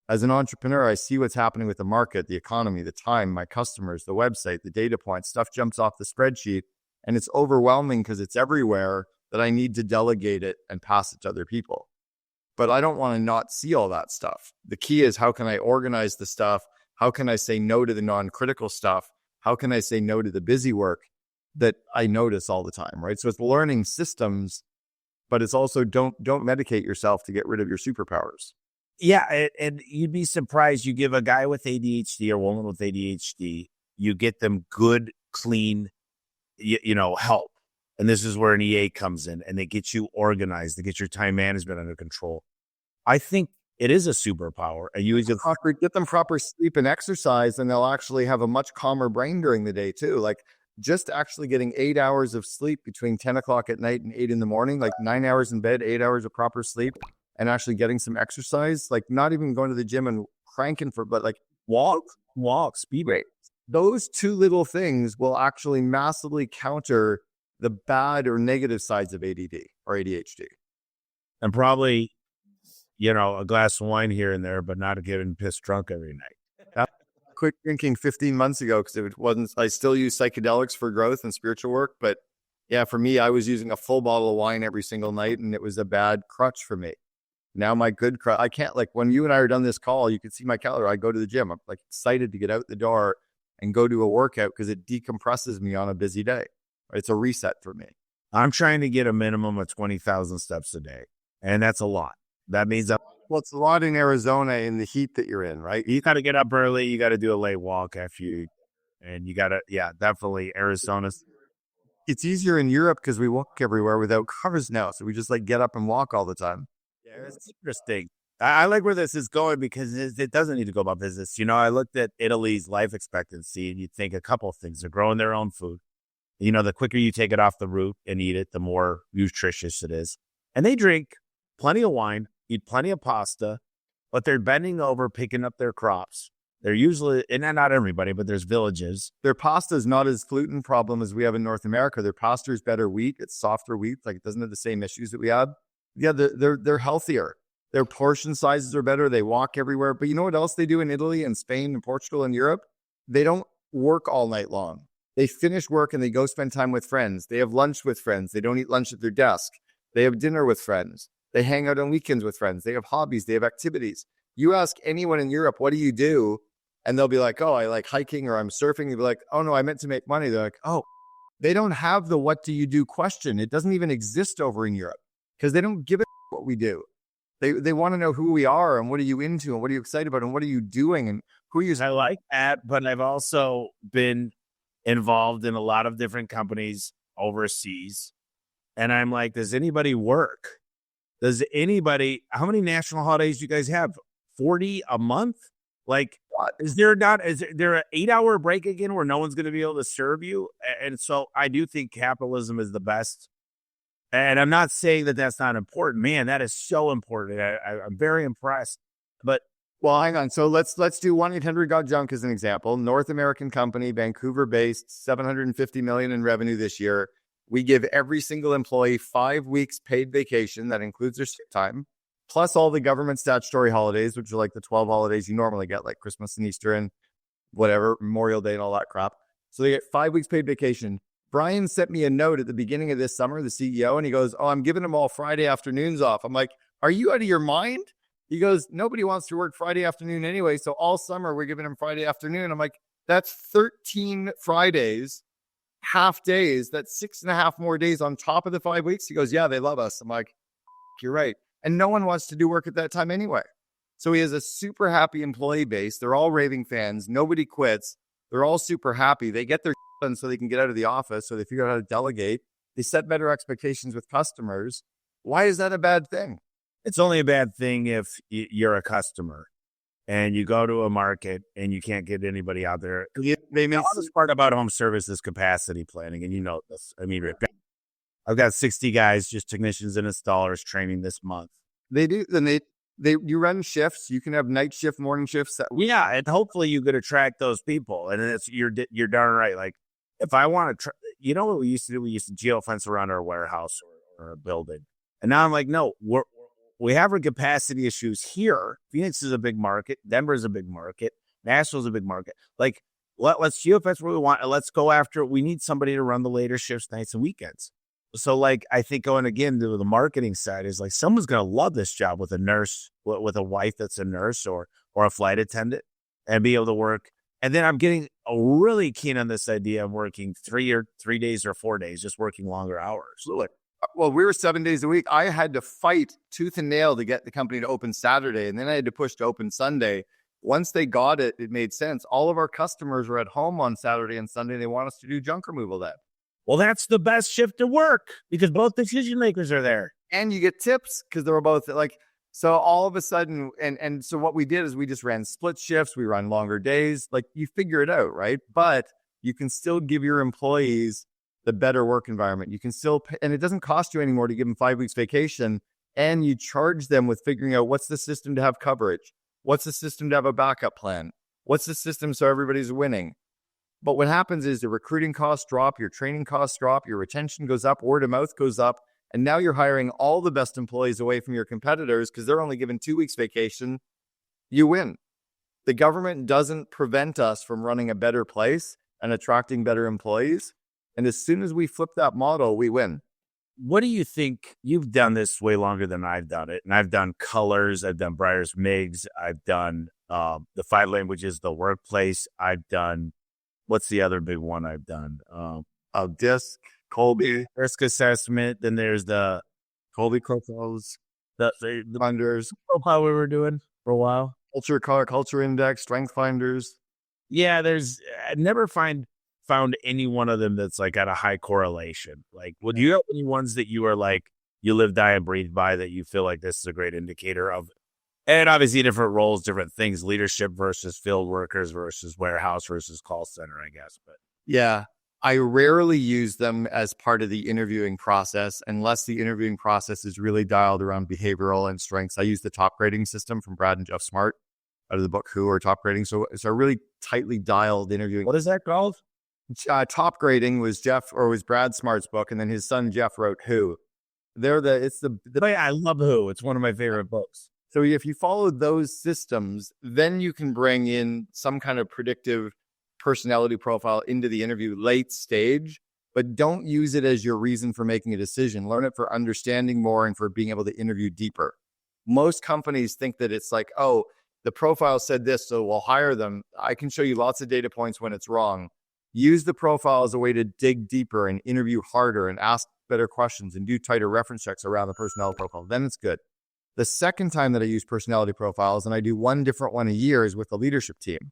As an entrepreneur, I see what's happening with the market, the economy, the time, my customers, the website, the data points, stuff jumps off the spreadsheet, and it's overwhelming because it's everywhere that I need to delegate it and pass it to other people. But I don't want to not see all that stuff. The key is, how can I organize the stuff? How can I say no to the non-critical stuff? How can I say no to the busy work that I notice all the time, right? So it's learning systems, but it's also don't medicate yourself to get rid of your superpowers. Yeah, and you'd be surprised. You give a guy with ADHD or a woman with ADHD, you get them good, clean, help. And this is where an EA comes in, and they get you organized. They get your time management under control. I think it is a superpower. And you just get them proper sleep and exercise, and they'll actually have a much calmer brain during the day too. Like just actually getting 8 hours of sleep between 10 o'clock at night and 8 in the morning, like 9 hours in bed, 8 hours of proper sleep, and actually getting some exercise, like not even going to the gym and cranking but like walk, speed rate. Those two little things will actually massively counter the bad or negative sides of ADD or ADHD. And probably, a glass of wine here and there, but not getting pissed drunk every night. Quit drinking 15 months ago because it wasn't, I still use psychedelics for growth and spiritual work. But yeah, for me, I was using a full bottle of wine every single night, and it was a bad crutch for me. Now my good crutch, I can't, like when you and I are done this call, you can see my calendar. I go to the gym. I'm like excited to get out the door and go do a workout because it decompresses me on a busy day. It's a reset for me. I'm trying to get a minimum of 20,000 steps a day. And that's a lot. That means well, it's a lot in Arizona in the heat that you're in, right? You got to get up early. You got to do a late walk after you, and you got to, definitely Arizona. It's easier in Europe because we walk everywhere without cars now. So we just like get up and walk all the time. Yeah, it's interesting. I like where this is going because it doesn't need to go about business. I looked at Italy's life expectancy, and you'd think a couple of things. They're growing their own food. The quicker you take it off the root and eat it, the more nutritious it is. And they drink plenty of wine, eat plenty of pasta, but they're bending over, picking up their crops. They're usually, and not everybody, but there's villages. Their pasta is not as gluten problem as we have in North America. Their pasta is better wheat. It's softer wheat. Like it doesn't have the same issues that we have. Yeah, they're healthier. Their portion sizes are better. They walk everywhere. But you know what else they do in Italy and Spain and Portugal and Europe? They don't work all night long. They finish work and they go spend time with friends. They have lunch with friends. They don't eat lunch at their desk. They have dinner with friends. They hang out on weekends with friends. They have hobbies. They have activities. You ask anyone in Europe, what do you do? And they'll be like, oh, I like hiking or I'm surfing. You'll be like, oh, no, I meant to make money. They're like, oh, they don't have the what do you do question. It doesn't even exist over in Europe because they don't give a what we do. They want to know who we are and what are you into and what are you excited about and what are you doing and who are you. I like that, but I've also been involved in a lot of different companies overseas. And I'm like, does anybody work? How many national holidays do you guys have? 40 a month? Like Is there an 8-hour break again where no one's going to be able to serve you? And so I do think capitalism is the best. And I'm not saying that that's not important. Man, that is so important. I'm very impressed. But Well, hang on. So let's do 1-800-GOT-JUNK as an example. North American company, Vancouver-based, 750 million in revenue this year. We give every single employee 5 weeks paid vacation. That includes their sick time, plus all the government statutory holidays, which are like the 12 holidays you normally get, like Christmas and Easter and whatever, Memorial Day and all that crap. So they get 5 weeks paid vacation. Brian sent me a note at the beginning of this summer, the CEO, and he goes, "Oh, I'm giving them all Friday afternoons off." I'm like, "Are you out of your mind?" He goes, "Nobody wants to work Friday afternoon anyway. So all summer we're giving them Friday afternoon." I'm like, "That's 13 Fridays, half days. That's 6.5 more days on top of the 5 weeks." He goes, "Yeah, they love us." I'm like, "You're right." And no one wants to do work at that time anyway. So he has a super happy employee base. They're all raving fans. Nobody quits. They're all super happy. They get their done so they can get out of the office. So they figure out how to delegate. They set better expectations with customers. Why is that a bad thing? it's only a bad thing if you're a customer and you go to a market and you can't get anybody out there. They The hardest part about home service is capacity planning. And you know this. I mean, I've got 60 guys, just technicians and installers training this month. They do. Then you run shifts. You can have night shift, morning shifts. Yeah, and hopefully you could attract those people. And you're darn right. Like if I want to, you know what we used to do? We used to geofence around our warehouse or a building. And now I'm like, no, we have our capacity issues here. Phoenix is a big market. Denver is a big market. Nashville's a big market. Like let's geofence where we want. And let's go after. We need somebody to run the later shifts, nights and weekends. So like, I think going again to the marketing side is like, someone's going to love this job with a nurse, with a wife that's a nurse or a flight attendant and be able to work. And then I'm getting really keen on this idea of working 3 days or 4 days, just working longer hours. Well, we were 7 days a week. I had to fight tooth and nail to get the company to open Saturday. And then I had to push to open Sunday. Once they got it, it made sense. All of our customers were at home on Saturday and Sunday. They want us to do junk removal then. Well, that's the best shift to work because both decision makers are there. And you get tips because they were both like, so all of a sudden, and so what we did is we just ran split shifts. We run longer days. Like you figure it out, right? But you can still give your employees the better work environment. You can still pay, and it doesn't cost you anymore to give them 5 weeks vacation. And you charge them with figuring out what's the system to have coverage. What's the system to have a backup plan? What's the system so everybody's winning? But what happens is the recruiting costs drop, your training costs drop, your retention goes up, word of mouth goes up, and now you're hiring all the best employees away from your competitors because they're only given 2 weeks vacation. You win. The government doesn't prevent us from running a better place and attracting better employees. And as soon as we flip that model, we win. What do you think? You've done this way longer than I've done it. And I've done colors. I've done Breyers Miggs. I've done the 5 languages, the workplace. I've done, what's the other big one I've done? DISC, Colby, Risk assessment. Then there's the Colby profiles, the funders, profile we were doing for a while. culture index, strength finders. Yeah, I never found any one of them that's like at a high correlation. Like, would you have any ones that you are like, you live, die, and breathe by that you feel like this is a great indicator of? And obviously different roles, different things, leadership versus field workers versus warehouse versus call center, I guess. But yeah, I rarely use them as part of the interviewing process unless the interviewing process is really dialed around behavioral and strengths. I use the top grading system from Brad and Jeff Smart out of the book Who or Top Grading. So it's a really tightly dialed interviewing. what is that called? Top Grading was Brad Smart's book, and then his son Jeff wrote Who. I love Who. It's one of my favorite books. So if you follow those systems, then you can bring in some kind of predictive personality profile into the interview late stage, but don't use it as your reason for making a decision. Learn it for understanding more and for being able to interview deeper. Most companies think that it's like, oh, the profile said this, so we'll hire them. I can show you lots of data points when it's wrong. Use the profile as a way to dig deeper and interview harder and ask better questions and do tighter reference checks around the personality profile. Then it's good. The second time that I use personality profiles, and I do one different one a year, is with the leadership team.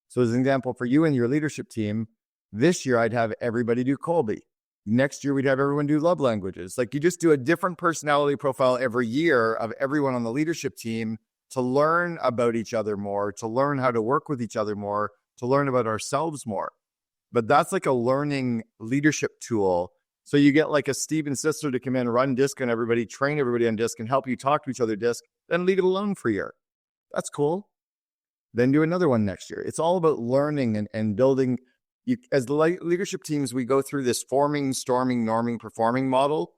So as an example, for you and your leadership team, this year I'd have everybody do Colby. Next year, we'd have everyone do love languages. Like you just do a different personality profile every year of everyone on the leadership team. to learn about each other more, to learn how to work with each other more, to learn about ourselves more. But that's like a learning leadership tool. So you get like a Steven Sisler to come in, run disc on everybody, train everybody on disc, and help you talk to each other disc, then leave it alone for a year. That's cool. Then do another one next year. It's all about learning and building. As the leadership teams, we go through this forming, storming, norming, performing model.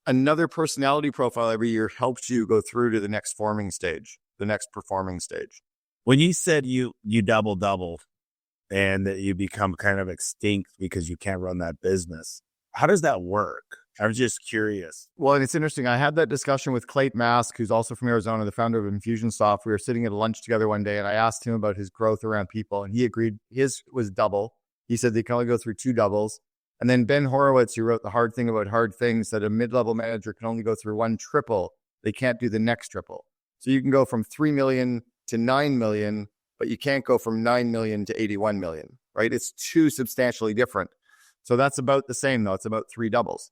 Another personality profile every year helps you go through to the next forming stage, the next performing stage. When you said you double and that you become kind of extinct because you can't run that business, how does that work? I'm just curious. Well, and it's interesting. I had that discussion with Clayton Mask, who's also from Arizona, the founder of Infusionsoft. We were sitting at a lunch together one day, and I asked him about his growth around people, and he agreed his was double. He said they can only go through 2 doubles. And then Ben Horowitz, who wrote The Hard Thing About Hard Things, said a mid-level manager can only go through 1 triple. They can't do the next triple. So you can go from 3 million to 9 million, but you can't go from 9 million to 81 million, right? It's 2 substantially different. So that's about the same, though. It's about 3 doubles.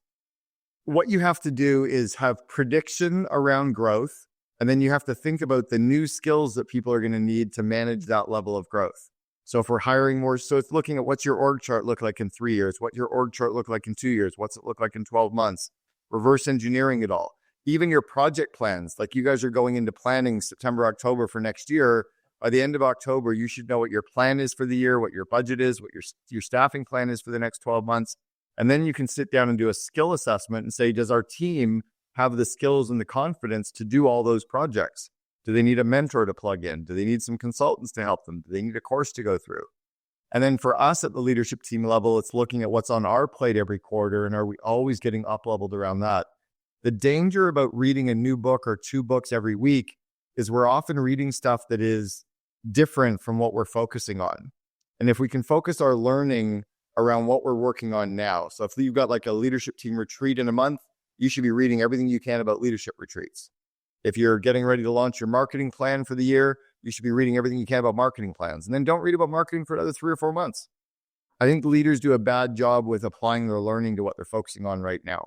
What you have to do is have prediction around growth, and then you have to think about the new skills that people are going to need to manage that level of growth. So if we're hiring more, so it's looking at what's your org chart look like in 3 years, what your org chart look like in 2 years, what's it look like in 12 months, reverse engineering it all. Even your project plans, like you guys are going into planning September, October for next year. By the end of October, you should know what your plan is for the year, what your budget is, what your staffing plan is for the next 12 months. And then you can sit down and do a skill assessment and say, does our team have the skills and the confidence to do all those projects? Do they need a mentor to plug in? Do they need some consultants to help them? Do they need a course to go through? And then for us at the leadership team level, it's looking at what's on our plate every quarter, and are we always getting up-leveled around that? The danger about reading a new book or 2 books every week is we're often reading stuff that is different from what we're focusing on. And if we can focus our learning around what we're working on now. So if you've got like a leadership team retreat in a month, you should be reading everything you can about leadership retreats. If you're getting ready to launch your marketing plan for the year, you should be reading everything you can about marketing plans. And then don't read about marketing for another 3 or 4 months. I think leaders do a bad job with applying their learning to what they're focusing on right now.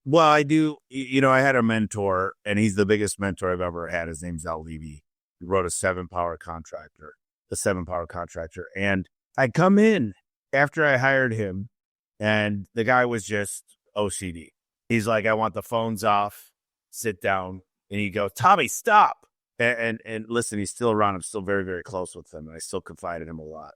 Well, I do. I had a mentor, and he's the biggest mentor I've ever had. His name's Al Levy. He wrote the 7-Power Contractor. And I come in after I hired him, and the guy was just OCD. He's like, I want the phones off, sit down. And he goes, Tommy, stop. And listen, he's still around. I'm still very, very close with him. And I still confide in him a lot.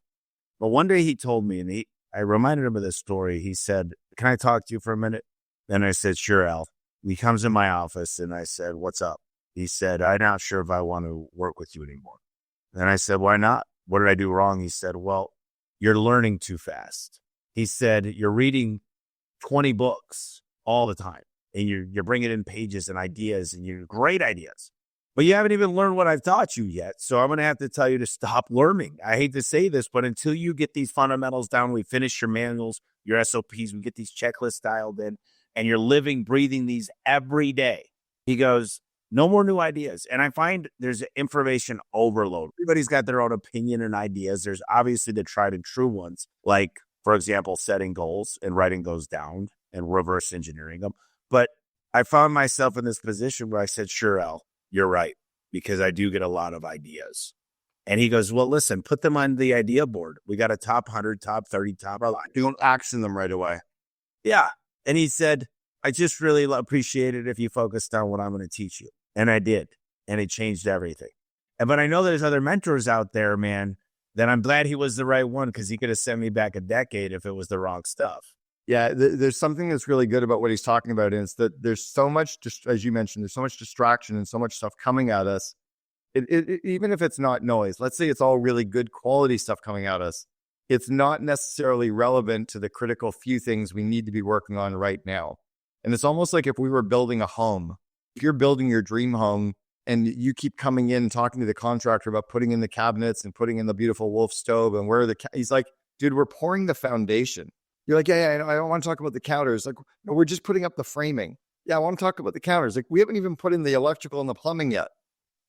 But one day he told me, and I reminded him of this story. He said, can I talk to you for a minute? And I said, sure, Al. He comes in my office, and I said, what's up? He said, I'm not sure if I want to work with you anymore. And I said, why not? What did I do wrong? He said, well, you're learning too fast. He said, you're reading 20 books all the time. And you're bringing in pages and ideas, and you're great ideas, but you haven't even learned what I've taught you yet. So I'm going to have to tell you to stop learning. I hate to say this, but until you get these fundamentals down, we finish your manuals, your SOPs, we get these checklists dialed in, and you're living, breathing these every day. He goes, no more new ideas. And I find there's information overload. Everybody's got their own opinion and ideas. There's obviously the tried and true ones, like, for example, setting goals and writing those down and reverse engineering them. But I found myself in this position where I said, sure, Al, you're right, because I do get a lot of ideas. And he goes, well, listen, put them on the idea board. We got a top 100, top 30, top. Don't action them right away. Yeah. And he said, I just really appreciate it if you focused on what I'm going to teach you. And I did. And it changed everything. But I know there's other mentors out there, man, that I'm glad he was the right one, because he could have sent me back a decade if it was the wrong stuff. Yeah, there's something that's really good about what he's talking about, and it's that there's so much, just as you mentioned, there's so much distraction and so much stuff coming at us. Even if it's not noise, let's say it's all really good quality stuff coming at us, it's not necessarily relevant to the critical few things we need to be working on right now. And it's almost like if we were building a home. If you're building your dream home and you keep coming in talking to the contractor about putting in the cabinets and putting in the beautiful Wolf stove and where he's like, dude, we're pouring the foundation. You're like, yeah, I don't want to talk about the counters. Like, no, we're just putting up the framing. Yeah, I want to talk about the counters. Like, we haven't even put in the electrical and the plumbing yet.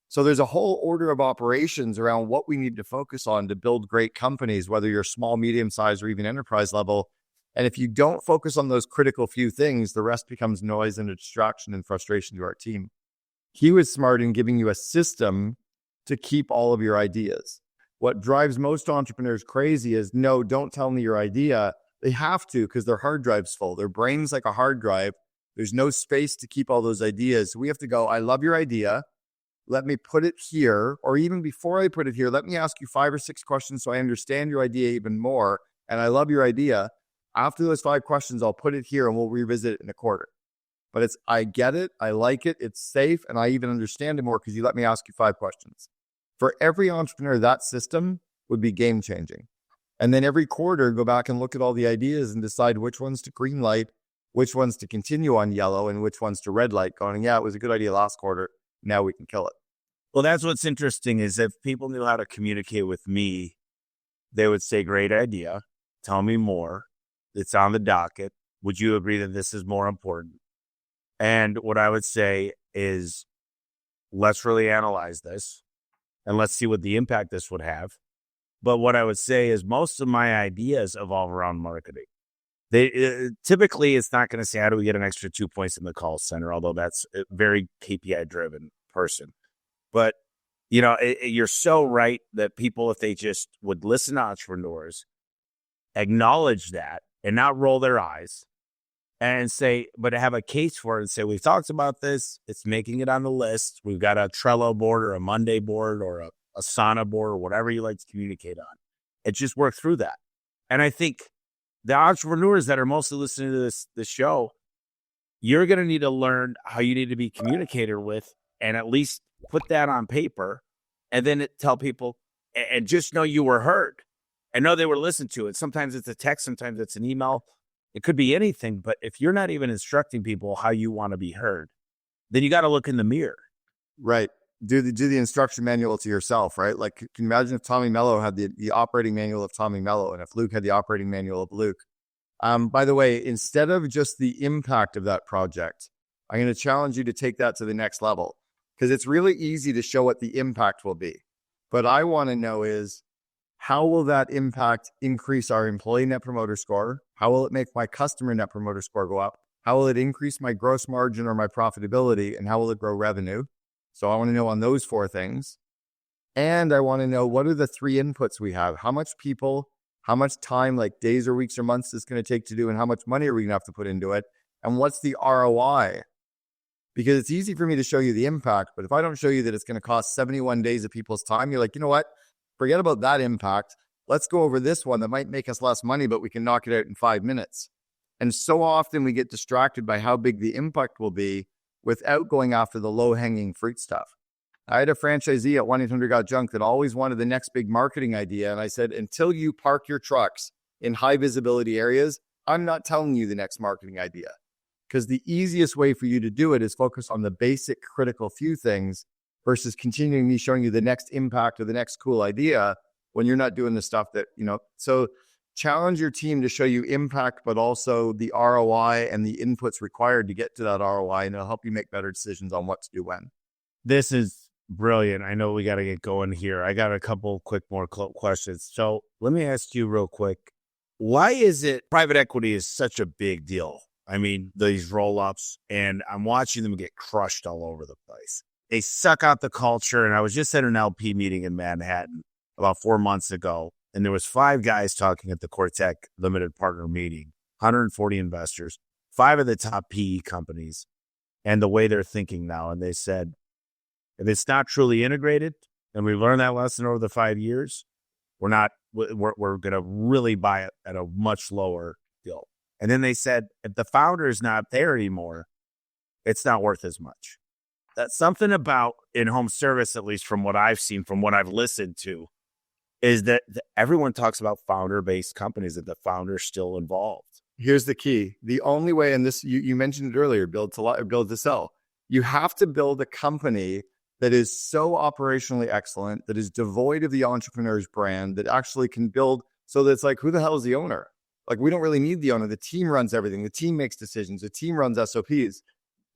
So there's a whole order of operations around what we need to focus on to build great companies, whether you're small, medium size, or even enterprise level. And if you don't focus on those critical few things, the rest becomes noise and a distraction and frustration to our team. He was smart in giving you a system to keep all of your ideas. What drives most entrepreneurs crazy is, no, don't tell me your idea. They have to, because their hard drive's full. Their brain's like a hard drive. There's no space to keep all those ideas. So we have to go, I love your idea. Let me put it here. Or even before I put it here, let me ask you 5 or 6 questions so I understand your idea even more. And I love your idea. After those 5 questions, I'll put it here and we'll revisit it in a quarter. But it's, I get it, I like it, it's safe, and I even understand it more because you let me ask you 5 questions. For every entrepreneur, that system would be game changing. And then every quarter, go back and look at all the ideas and decide which ones to green light, which ones to continue on yellow, and which ones to red light, going, yeah, it was a good idea last quarter. Now we can kill it. Well, that's what's interesting is if people knew how to communicate with me, they would say, great idea. Tell me more. It's on the docket. Would you agree that this is more important? And what I would say is, let's really analyze this and let's see what the impact this would have. But what I would say is most of my ideas evolve around marketing. Typically, it's not going to say, how do we get an extra 2 points in the call center? Although that's a very KPI driven person. But, you're so right that people, if they just would listen to entrepreneurs, acknowledge that and not roll their eyes, and say, but have a case for it and say, we've talked about this. It's making it on the list. We've got a Trello board or a Monday board or a Asana board or whatever you like to communicate on. It just work through that. And I think the entrepreneurs that are mostly listening to this show, you're going to need to learn how you need to be communicated with and at least put that on paper and then tell people and just know you were heard and know they were listened to. And sometimes it's a text, sometimes it's an email. It could be anything, but if you're not even instructing people how you want to be heard, then you got to look in the mirror. Right. Do the instruction manual to yourself, right? Like, can you imagine if Tommy Mello had the operating manual of Tommy Mello and if Luke had the operating manual of Luke? By the way, instead of just the impact of that project, I'm going to challenge you to take that to the next level because it's really easy to show what the impact will be. But I want to know is, how will that impact increase our employee net promoter score? How will it make my customer net promoter score go up? How will it increase my gross margin or my profitability? And how will it grow revenue? So I want to know on those 4 things. And I want to know, what are the 3 inputs we have? How much people, how much time, like days or weeks or months is going to take to do, and how much money are we going to have to put into it? And what's the ROI? Because it's easy for me to show you the impact, but if I don't show you that it's going to cost 71 days of people's time, you're like, you know what? Forget about that impact. Let's go over this one that might make us less money, but we can knock it out in 5 minutes. And so often we get distracted by how big the impact will be without going after the low-hanging fruit stuff. I had a franchisee at 1-800-GOT-JUNK that always wanted the next big marketing idea. And I said, until you park your trucks in high visibility areas, I'm not telling you the next marketing idea. Because the easiest way for you to do it is focus on the basic critical few things versus continuing me showing you the next impact or the next cool idea when you're not doing the stuff that, so challenge your team to show you impact, but also the ROI and the inputs required to get to that ROI, and it'll help you make better decisions on what to do when. This is brilliant. I know we got to get going here. I got a couple quick more questions. So let me ask you real quick. Why is it private equity is such a big deal? I mean, these roll-ups, and I'm watching them get crushed all over the place. They suck out the culture. And I was just at an LP meeting in Manhattan about 4 months ago, and there was 5 guys talking at the Cortec limited partner meeting, 140 investors, 5 of the top PE companies, and the way they're thinking now. And they said, if it's not truly integrated, and we learned that lesson over the 5 years, we're going to really buy it at a much lower deal. And then they said, if the founder is not there anymore, it's not worth as much. That's something about in-home service, at least from what I've seen, from what I've listened to, is that everyone talks about founder-based companies, that the founder's still involved. Here's the key. The only way, and this, you mentioned it earlier, build to sell. You have to build a company that is so operationally excellent, that is devoid of the entrepreneur's brand, that actually can build so that it's like, who the hell is the owner? Like, we don't really need the owner. The team runs everything. The team makes decisions. The team runs SOPs.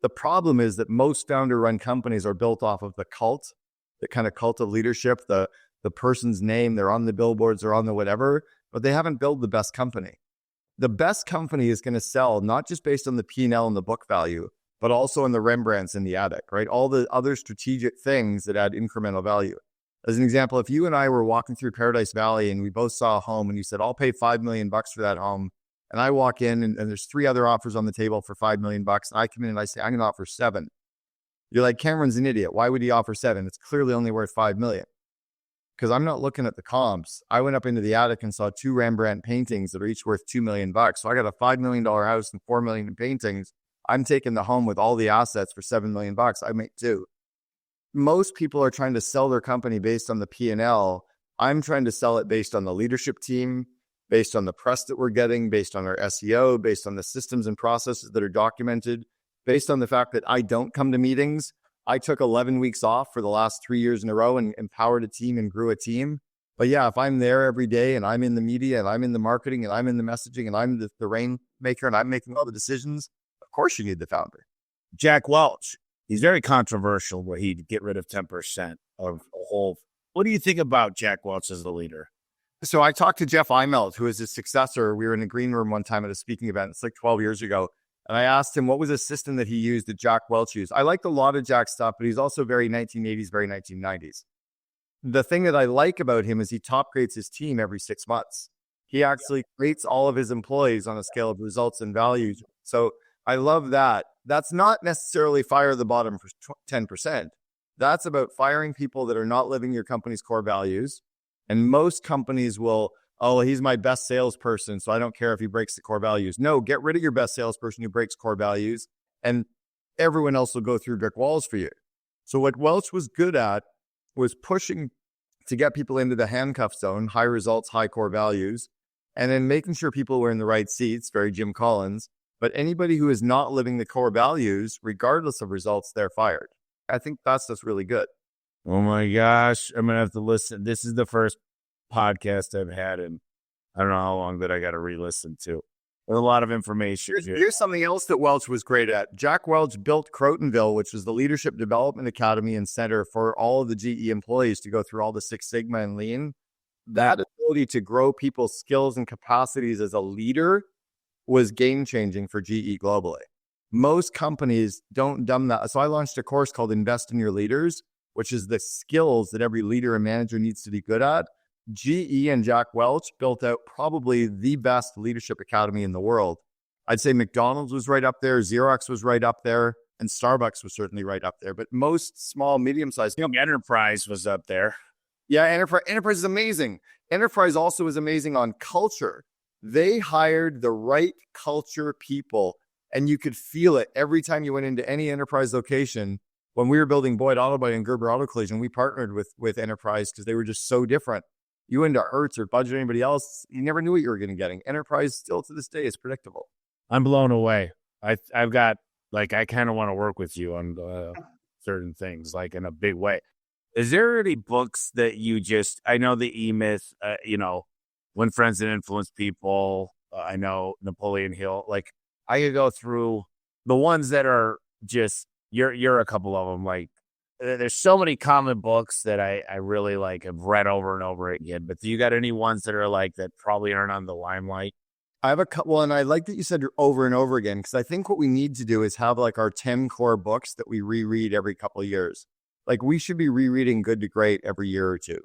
The problem is that most founder-run companies are built off of the cult, the kind of cult of leadership, the person's name, they're on the billboards, they're on the whatever, but they haven't built the best company. The best company is going to sell not just based on the P&L and the book value, but also on the Rembrandts in the attic, right? All the other strategic things that add incremental value. As an example, if you and I were walking through Paradise Valley and we both saw a home and you said, I'll pay $5 million for that home. And I walk in and there's 3 other offers on the table for $5 million. And I come in and I say, I'm going to offer 7. You're like, Cameron's an idiot. Why would he offer 7? It's clearly only worth 5 million. Because I'm not looking at the comps. I went up into the attic and saw 2 Rembrandt paintings that are each worth $2 million. So I got a $5 million house and $4 million in paintings. I'm taking the home with all the assets for $7 million. I make 2. Most people are trying to sell their company based on the P&L. I'm trying to sell it based on the leadership team, based on the press that we're getting, based on our SEO, based on the systems and processes that are documented, based on the fact that I don't come to meetings. I took 11 weeks off for the last 3 years in a row and empowered a team and grew a team. But yeah, if I'm there every day and I'm in the media and I'm in the marketing and I'm in the messaging and I'm the rainmaker and I'm making all the decisions, of course you need the founder. Jack Welch, he's very controversial where he'd get rid of 10% of a whole. What do you think about Jack Welch as the leader? So I talked to Jeff Immelt, who is his successor. We were in a green room one time at a speaking event. It's like 12 years ago. And I asked him what was a system that he used that Jack Welch used. I liked a lot of Jack's stuff, but he's also very 1980s, very 1990s. The thing that I like about him is he top grades his team every 6 months. He actually rates all of his employees on a scale of results and values. So I love that. That's not necessarily fire the bottom for 10%. That's about firing people that are not living your company's core values. And most companies will, oh, he's my best salesperson, so I don't care if he breaks the core values. No, get rid of your best salesperson who breaks core values, and everyone else will go through brick walls for you. So what Welch was good at was pushing to get people into the handcuff zone, high results, high core values, and then making sure people were in the right seats, very Jim Collins. But anybody who is not living the core values, regardless of results, they're fired. I think that's just really good. Oh my gosh, I'm going to have to listen. This is the first podcast I've had in I don't know how long that I got to re-listen to. There's a lot of information. Here's something else that Welch was great at. Jack Welch built Crotonville, which was the Leadership Development Academy and Center for all of the GE employees to go through all the Six Sigma and Lean. That ability to grow people's skills and capacities as a leader was game-changing for GE globally. Most companies don't dumb that. So I launched a course called Invest in Your Leaders, which is the skills that every leader and manager needs to be good at. GE and Jack Welch built out probably the best leadership academy in the world. I'd say McDonald's was right up there, Xerox was right up there, and Starbucks was certainly right up there. But most small, medium-sized... Enterprise was up there. Yeah, Enterprise is amazing. Enterprise also is amazing on culture. They hired the right culture people, and you could feel it every time you went into any Enterprise location. When we were building Boyd Auto Body and Gerber Auto Collision, we partnered with Enterprise because they were just so different. You went to Hertz or Budget or anybody else, you never knew what you were going to get. Enterprise still to this day is predictable. I'm blown away. I've got, like, I kind of want to work with you on certain things, like in a big way. Is there any books that you just, I know the E-Myth, When Friends and Influence People, I know Napoleon Hill, like I could go through the ones that are just, you're a couple of them, like, there's so many common books that I really like have read over and over again. But do you got any ones that are like that probably aren't on the limelight? I have a couple, and I like that you said over and over again, because I think what we need to do is have like our 10 core books that we reread every couple of years. Like we should be rereading Good to Great every year or two.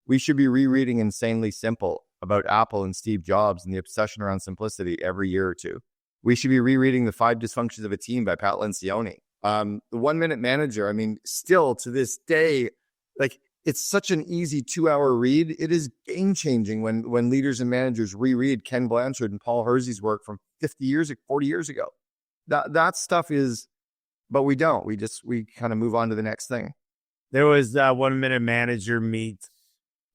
We should be rereading Insanely Simple about Apple and Steve Jobs and the obsession around simplicity every year or two. We should be rereading The 5 Dysfunctions of a Team by Pat Lencioni. The 1 Minute Manager, I mean, still to this day, like it's such an easy 2-hour read. It is game changing when leaders and managers reread Ken Blanchard and Paul Hersey's work from 40 years ago. That stuff is, but we don't. We kind of move on to the next thing. There was 1 Minute Manager Meet.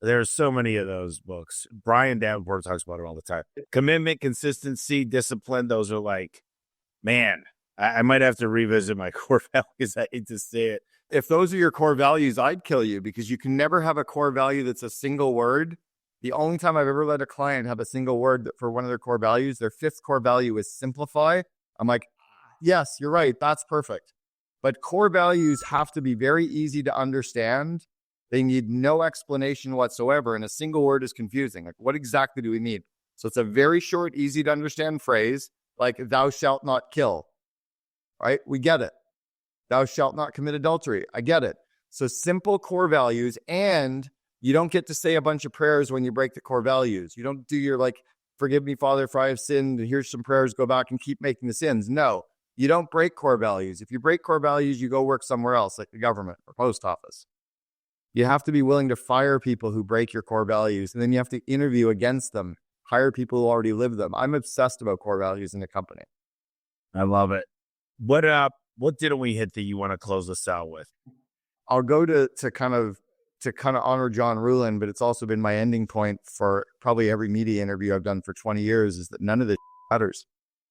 There's so many of those books. Brian Davenport talks about it all the time. Commitment, consistency, discipline. Those are like, man, I might have to revisit my core values. I hate to say it. If those are your core values, I'd kill you because you can never have a core value that's a single word. The only time I've ever let a client have a single word for one of their core values, their 5th core value is simplify. I'm like, yes, you're right. That's perfect. But core values have to be very easy to understand. They need no explanation whatsoever. And a single word is confusing. Like, what exactly do we need? So it's a very short, easy to understand phrase, like thou shalt not kill. Right? We get it. Thou shalt not commit adultery. I get it. So simple core values, and you don't get to say a bunch of prayers when you break the core values. You don't do your like, forgive me, Father, for I have sinned. Here's some prayers, go back and keep making the sins. No, you don't break core values. If you break core values, you go work somewhere else, like the government or post office. You have to be willing to fire people who break your core values, and then you have to interview against them, hire people who already live them. I'm obsessed about core values in the company. I love it. What didn't we hit that you want to close us out with? I'll go to kind of honor John Ruhlin, but it's also been my ending point for probably every media interview I've done for 20 years is that none of this matters.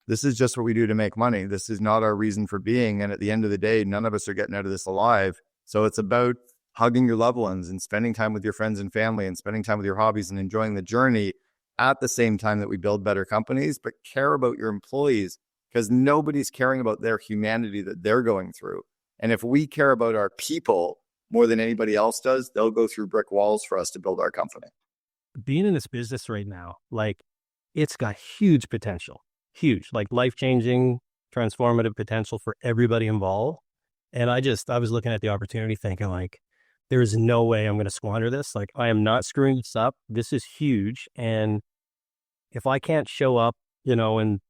This is just what we do to make money. This is not our reason for being. And at the end of the day, none of us are getting out of this alive. So it's about hugging your loved ones and spending time with your friends and family and spending time with your hobbies and enjoying the journey at the same time that we build better companies, but care about your employees because nobody's caring about their humanity that they're going through. And if we care about our people more than anybody else does, they'll go through brick walls for us to build our company. Being in this business right now, like it's got huge potential, huge, like life-changing, transformative potential for everybody involved. And I was looking at the opportunity thinking like, there is no way I'm going to squander this. Like I am not screwing this up. This is huge. And if I can't show up, in